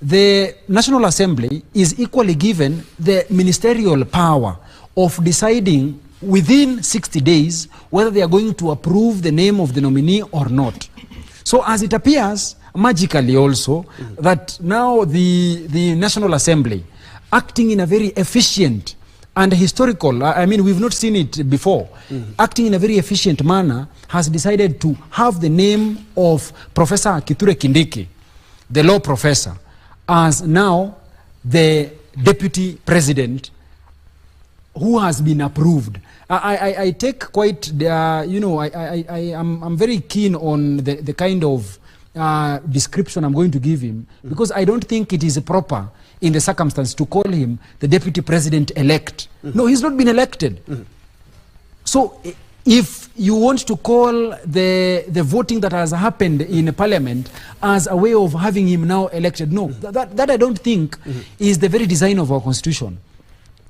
the National Assembly is equally given the ministerial power of deciding within 60 days whether they are going to approve the name of the nominee or not. So as it appears, magically also, that now the National Assembly, acting in a very efficient and historical, I mean, we've not seen it before, acting in a very efficient manner, has decided to have the name of Professor Kithure Kindiki, the law professor, as now the deputy president who has been approved. I take quite the, I'm very keen on the kind of description I'm going to give him, because I don't think it is proper in the circumstance to call him the deputy president-elect. No, he's not been elected. So if you want to call the voting that has happened in Parliament as a way of having him now elected, no, that I don't think is the very design of our Constitution.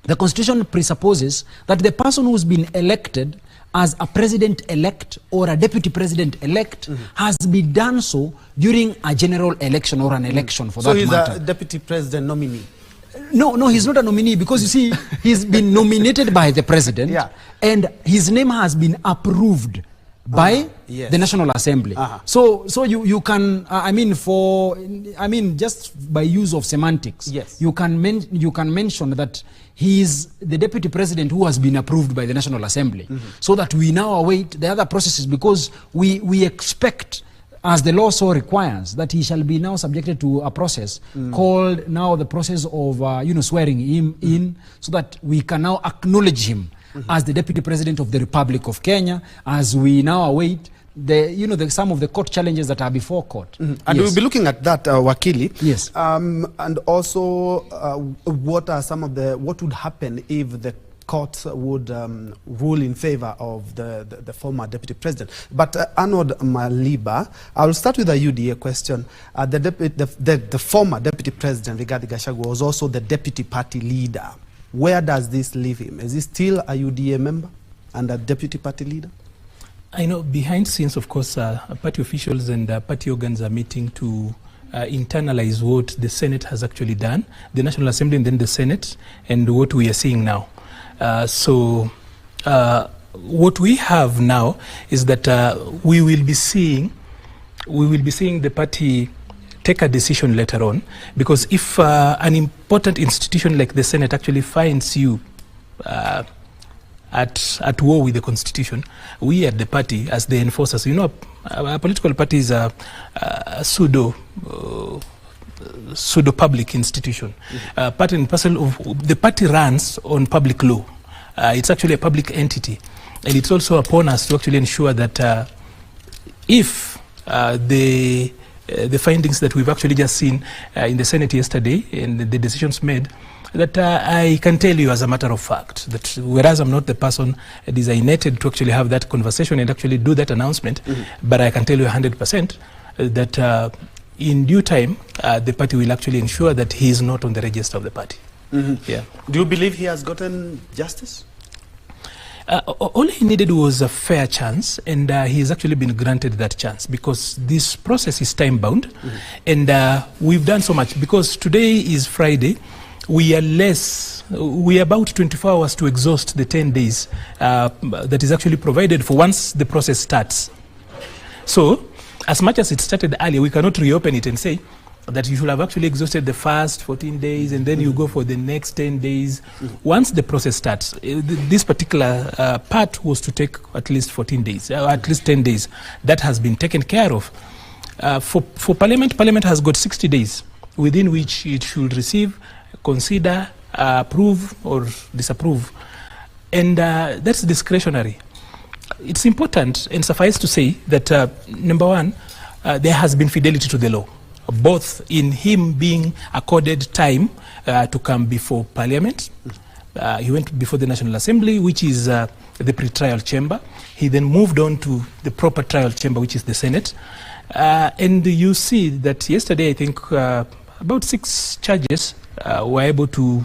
The Constitution presupposes that the person who's been elected as a president-elect or a deputy president-elect has been done so during a general election or an election for that matter. So he's a deputy president nominee? No, he's not a nominee, because you see, he's been nominated by the president, and his name has been approved by the National Assembly. So you can, just by use of semantics, you can mention that he is the deputy president who has been approved by the National Assembly, so that we now await the other processes, because we expect, as the law so requires, that he shall be now subjected to a process called now the process of swearing him in, so that we can now acknowledge him as the deputy president of the Republic of Kenya, as we now await the some of the court challenges that are before court. And we'll be looking at that, Wakili. Yes. And also, what would happen if the court would rule in favor of the former deputy president? But Arnold Maliba, I'll start with a UDA question. The former deputy president, Rigathi Gachagua, was also the deputy party leader. Where does this leave him? Is he still a UDA member and a deputy party leader? I know behind scenes, of course, party officials and party organs are meeting to internalize what the Senate has actually done, the National Assembly and then the Senate, and what we are seeing now. What we have now is that we will be seeing the party take a decision later on, because if an important institution like the Senate actually finds you at war with the Constitution, we at the party, as the enforcers, a political party is a pseudo-public institution. Part and parcel of the party runs on public law. It's actually a public entity, and it's also upon us to actually ensure that if the findings that we've actually just seen in the Senate yesterday and the decisions made, that I can tell you as a matter of fact that whereas I'm not the person designated to actually have that conversation and actually do that announcement, but I can tell you 100% that in due time the party will actually ensure that he is not on the register of the party. Do you believe he has gotten justice? All he needed was a fair chance, and he has actually been granted that chance because this process is time-bound, and we've done so much. Because today is Friday, we are about 24 hours to exhaust the 10 days that is actually provided for once the process starts. So, as much as it started earlier, we cannot reopen it and say that you should have actually exhausted the first 14 days and then you go for the next 10 days. Once the process starts, this particular part was to take at least 14 days, at least 10 days. That has been taken care of. For Parliament, Parliament has got 60 days within which it should receive, consider, approve or disapprove. And that's discretionary. It's important and suffice to say that, number one, there has been fidelity to the law, both in him being accorded time to come before Parliament. He went before the National Assembly, which is the pre-trial chamber. He then moved on to the proper trial chamber, which is the Senate. And you see that yesterday, I think, about 6 charges were able to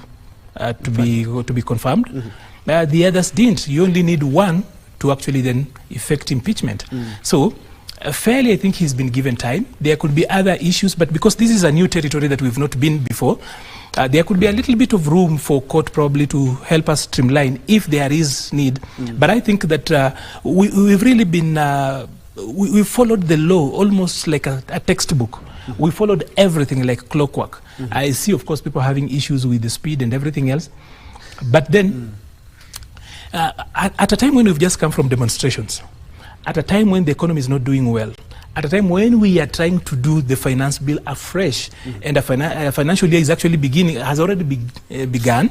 be confirmed. The others didn't. You only need one to actually then effect impeachment. So fairly, I think he's been given time. There could be other issues, but because this is a new territory that we've not been before, there could be a little bit of room for court probably to help us streamline if there is need. But I think that we've really been, we followed the law almost like a textbook. We followed everything like clockwork. I see, of course, people having issues with the speed and everything else. But then, at a time when we've just come from demonstrations, at a time when the economy is not doing well, at a time when we are trying to do the finance bill afresh, and a financial year is actually has already begun,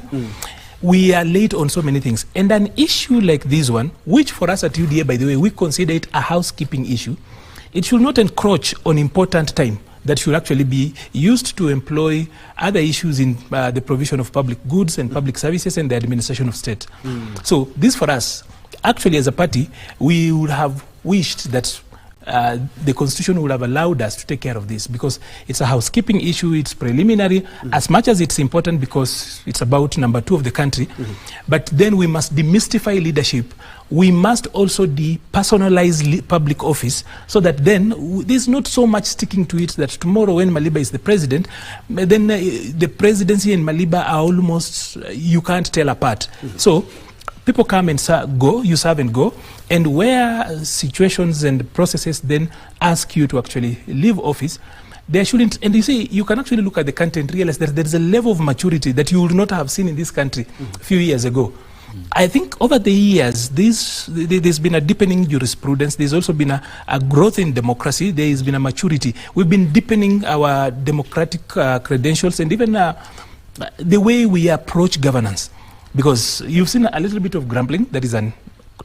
we are late on so many things. And an issue like this one, which for us at UDA, by the way, we consider it a housekeeping issue, it should not encroach on important time that should actually be used to employ other issues in the provision of public goods and public services and the administration of state. So this for us, actually as a party, we would have wished that the Constitution would have allowed us to take care of this because it's a housekeeping issue, it's preliminary, as much as it's important because it's about number 2 of the country. But then we must demystify leadership. We must also depersonalize public office so that then there's not so much sticking to it that tomorrow when Maliba is the president, then the presidency and Maliba are almost, you can't tell apart. So people come and go, you serve and go, and where situations and processes then ask you to actually leave office, there shouldn't, and you see, you can actually look at the country and realize that there is a level of maturity that you would not have seen in this country a few years ago. I think over the years, there's been a deepening jurisprudence. There's also been a growth in democracy. There has been a maturity. We've been deepening our democratic credentials and even the way we approach governance. Because you've seen a little bit of grumbling that is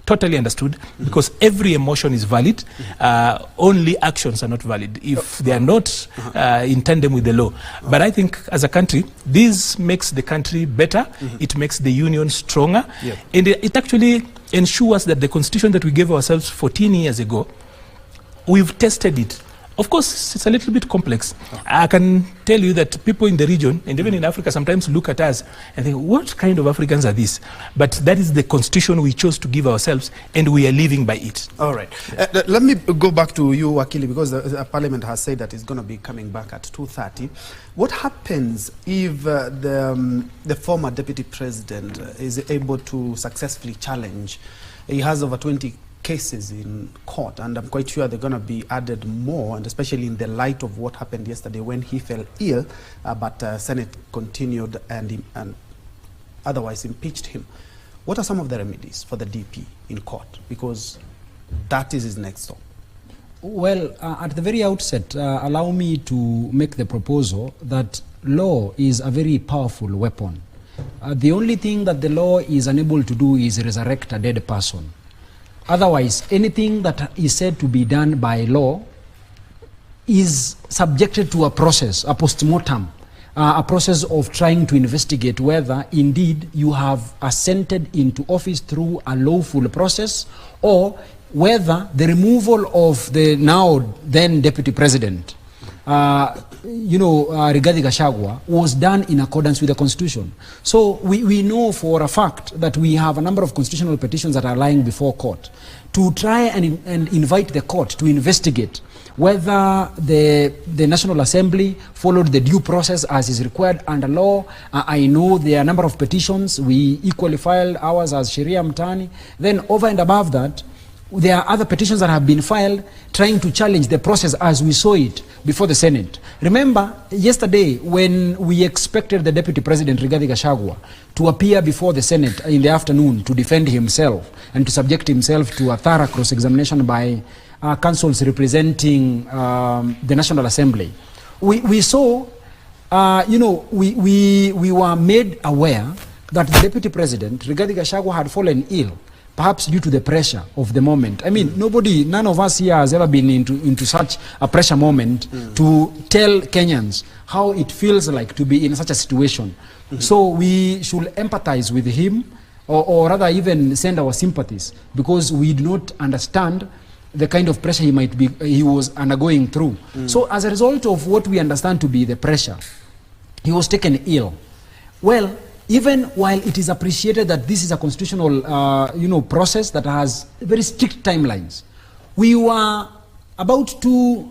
totally understood because every emotion is valid, only actions are not valid if they are not in tandem with the law. But I think as a country, this makes the country better, it makes the union stronger, and it actually ensures that the constitution that we gave ourselves 14 years ago, we've tested it. Of course, it's a little bit complex. I can tell you that people in the region, and even in Africa, sometimes look at us and think, what kind of Africans are these? But that is the constitution we chose to give ourselves, and we are living by it. All right. Let me go back to you, Wakili, because the Parliament has said that it's going to be coming back at 2:30. What happens if the former deputy president is able to successfully challenge? He has over 20 cases in court, and I'm quite sure they're going to be added more, and especially in the light of what happened yesterday when he fell ill, but Senate continued and otherwise impeached him. What are some of the remedies for the DP in court? Because that is his next stop. Well, at the very outset, allow me to make the proposal that law is a very powerful weapon. The only thing that the law is unable to do is resurrect a dead person. Otherwise, anything that is said to be done by law is subjected to a process, a post-mortem, a process of trying to investigate whether indeed you have ascended into office through a lawful process or whether the removal of the now then deputy president Rigathi Gachagua was done in accordance with the Constitution. So we know for a fact that we have a number of constitutional petitions that are lying before court to try and invite the court to investigate whether the National Assembly followed the due process as is required under law. I know there are a number of petitions. We equally filed ours as Sharia Mtani. Then over and above that, there are other petitions that have been filed trying to challenge the process as we saw it before the Senate. Remember, yesterday when we expected the Deputy President Rigathi Gachagua to appear before the Senate in the afternoon to defend himself and to subject himself to a thorough cross-examination by counsels representing the National Assembly, we saw, we were made aware that the Deputy President Rigathi Gachagua had fallen ill, perhaps due to the pressure of the moment. I mean, none of us here has ever been into such a pressure moment to tell Kenyans how it feels like to be in such a situation. So we should empathize with him, or rather even send our sympathies, because we do not understand the kind of pressure he was undergoing through. So as a result of what we understand to be the pressure, he was taken ill. Well, even while it is appreciated that this is a constitutional process that has very strict timelines, we were about 2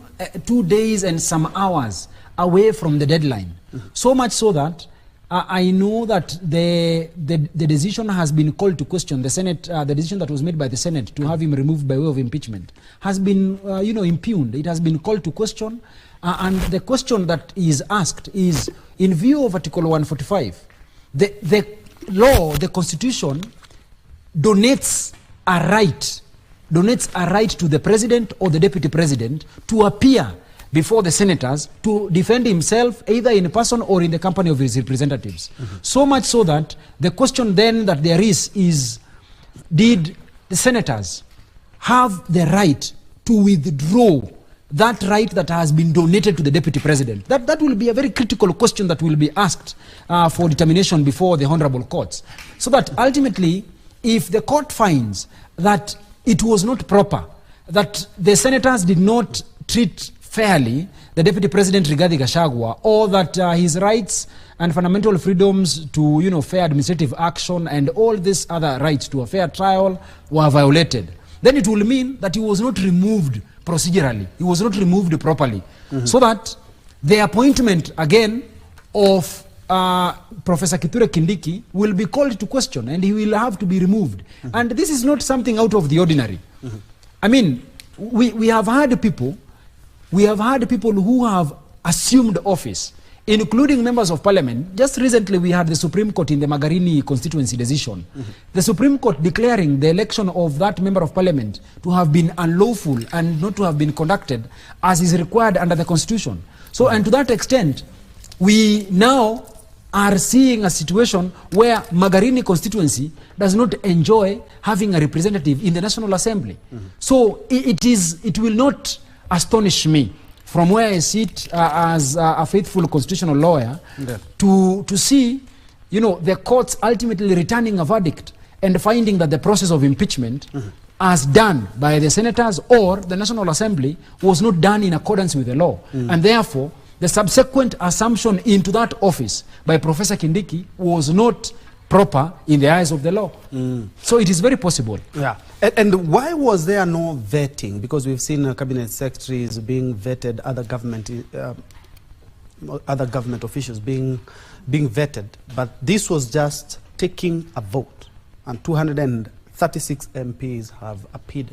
days and some hours away from the deadline. So much so that I know that the decision has been called to question. The Senate, the decision that was made by the Senate to have him removed by way of impeachment has been impugned. It has been called to question, and the question that is asked is, in view of Article 145, the law, the Constitution, donates a right to the President or the Deputy President to appear before the senators to defend himself either in person or in the company of his representatives. So much so that the question then that there is, did the senators have the right to withdraw that right that has been donated to the Deputy President? That will be a very critical question that will be asked for determination before the honorable courts. So that ultimately, if the court finds that it was not proper, that the senators did not treat fairly the Deputy President Rigathi Gachagua, or that his rights and fundamental freedoms to fair administrative action and all these other rights to a fair trial were violated, then it will mean that he was not removed procedurally, he was not removed properly. So that the appointment again of Professor Kithure Kindiki will be called to question, and he will have to be removed. And this is not something out of the ordinary. I mean, we have had people who have assumed office, including members of parliament. Just recently we had the Supreme Court in the Magarini constituency decision. The Supreme Court declaring the election of that member of parliament to have been unlawful and not to have been conducted as is required under the Constitution. So, and to that extent, we now are seeing a situation where Magarini constituency does not enjoy having a representative in the National Assembly. So it will not astonish me from where I sit as a faithful constitutional lawyer to see the courts ultimately returning a verdict and finding that the process of impeachment as done by the senators or the National Assembly was not done in accordance with the law. And therefore the subsequent assumption into that office by Professor Kindiki was not proper in the eyes of the law. So it is very possible. Yeah. And why was there no vetting? Because we've seen cabinet secretaries being vetted, other government officials being vetted, but this was just taking a vote, and 236 MPs have appealed.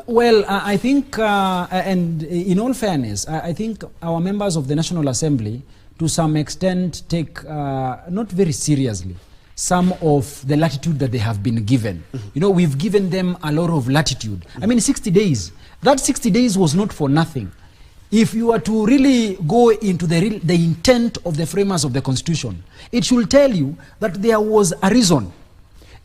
Well, I think, and in all fairness, I think our members of the National Assembly, to some extent, take not very seriously some of the latitude that they have been given. We've given them a lot of latitude. I mean, 60 days. That 60 days was not for nothing. If you were to really go into the intent of the framers of the Constitution, it should tell you that there was a reason.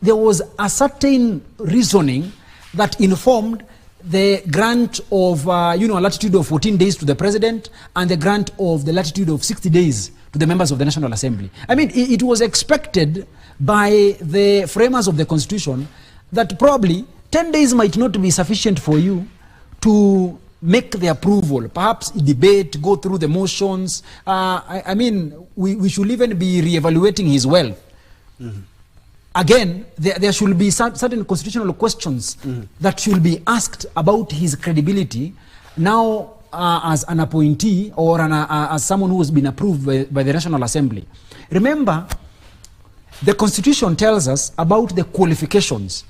There was a certain reasoning that informed the grant of a latitude of 14 days to the President and the grant of the latitude of 60 days to the members of the National Assembly. I mean, it was expected by the framers of the Constitution that probably 10 days might not be sufficient for you to make the approval, perhaps debate, go through the motions. I mean, we should even be re-evaluating his wealth. Again, there should be certain constitutional questions that should be asked about his credibility now as an appointee or as someone who has been approved by the National Assembly. Remember, the Constitution tells us about the qualifications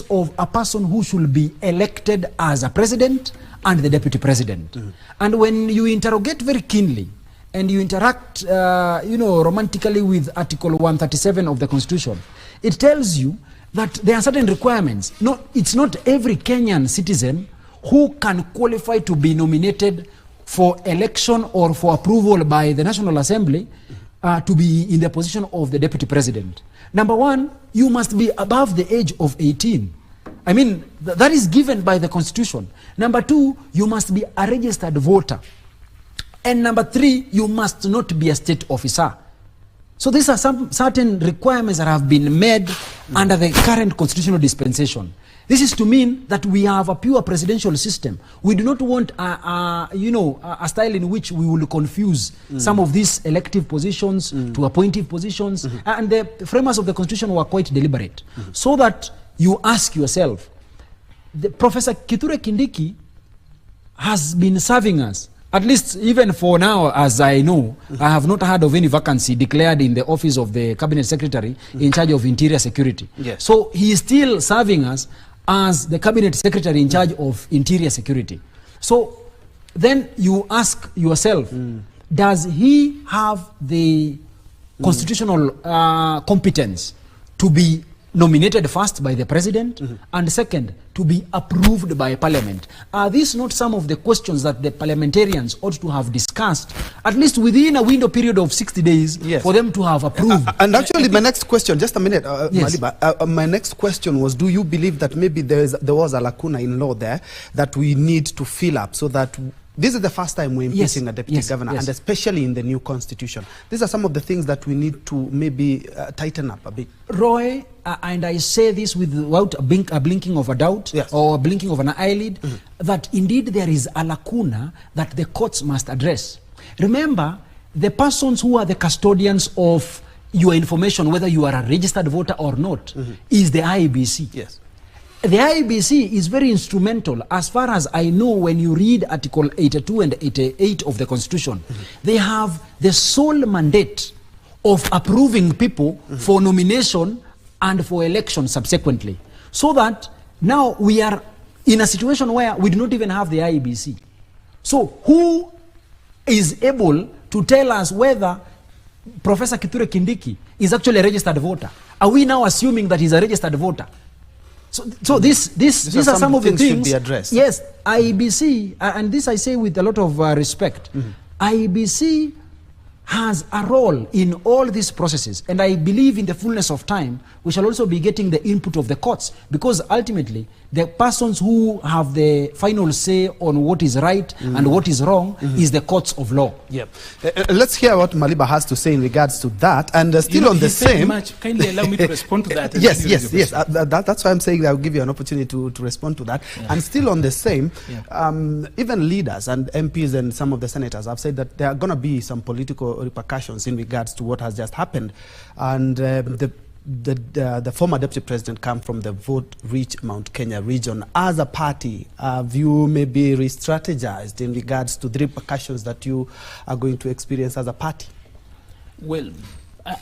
of a person who should be elected as a president and the deputy president. And when you interrogate very keenly and you interact, romantically with Article 137 of the Constitution, it tells you that there are certain requirements. No, it's not every Kenyan citizen who can qualify to be nominated for election or for approval by the National Assembly to be in the position of the deputy president. Number one, you must be above the age of 18. I mean, that is given by the Constitution. Number two, you must be a registered voter. And number three, you must not be a state officer. So these are some certain requirements that have been made under the current constitutional dispensation. This is to mean that we have a pure presidential system. We do not want a style in which we will confuse some of these elective positions to appointive positions. And the framers of the Constitution were quite deliberate. So that you ask yourself, Professor Kithure Kindiki has been serving us, at least even for now, as I know, I have not heard of any vacancy declared in the office of the Cabinet Secretary in charge of Interior Security. Yes. So he is still serving us as the Cabinet Secretary in charge of Interior Security. So then you ask yourself, does he have the constitutional competence to be nominated first by the President and second, to be approved by Parliament? Are these not some of the questions that the parliamentarians ought to have discussed, at least within a window period of 60 days, for them to have approved? And actually, my next question, just a minute, Yes. Maliba, my next question was, do you believe that maybe there was a lacuna in law there that we need to fill up so that this is the first time we're impeaching a deputy governor, and especially in the new constitution? These are some of the things that we need to maybe tighten up a bit. Roy, and I say this without a blinking of a doubt or a blinking of an eyelid, that indeed there is a lacuna that the courts must address. Remember, the persons who are the custodians of your information, whether you are a registered voter or not, is the IEBC. Yes. The IEBC is very instrumental. As far as I know, when you read Article 82 and 88 of the Constitution, they have the sole mandate of approving people for nomination and for election subsequently. So that now we are in a situation where we do not even have the IEBC. So who is able to tell us whether Professor Kithure Kindiki is actually a registered voter? Are we now assuming that he's a registered voter? So these are some of the things should be addressed. Yes, IEBC, and this I say with a lot of respect, IEBC has a role in all these processes, and I believe in the fullness of time we shall also be getting the input of the courts, because ultimately the persons who have the final say on what is right and what is wrong is the courts of law. Yeah. Let's hear what Maliba has to say in regards to that, and still on the same. Kindly allow me to respond to that. Yes. That's why I'm saying that I'll give you an opportunity to respond to that. And still on the same, even leaders and MPs and some of the senators have said that there are going to be some political repercussions in regards to what has just happened, and the former deputy president come from the vote-rich Mount Kenya region. As a party, have you maybe re-strategized in regards to the repercussions that you are going to experience as a party? Well,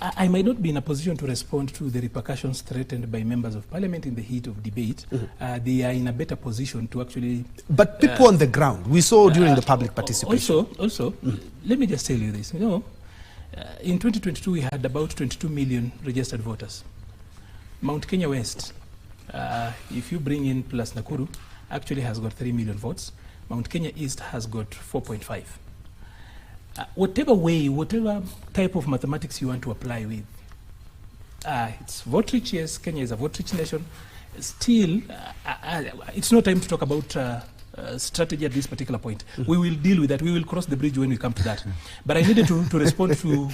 I might not be in a position to respond to the repercussions threatened by members of Parliament in the heat of debate. They are in a better position to actually... But people on the ground, we saw during the public participation. Also, let me just tell you this. You know, in 2022, we had about 22 million registered voters. Mount Kenya West, if you bring in plus Nakuru, actually has got 3 million votes. Mount Kenya East has got 4.5. Whatever type of mathematics you want to apply with, it's vote rich. Yes, Kenya is a vote rich nation. Still, it's no time to talk about strategy at this particular point. We will deal with that. We will cross the bridge when we come to that. But I needed to respond to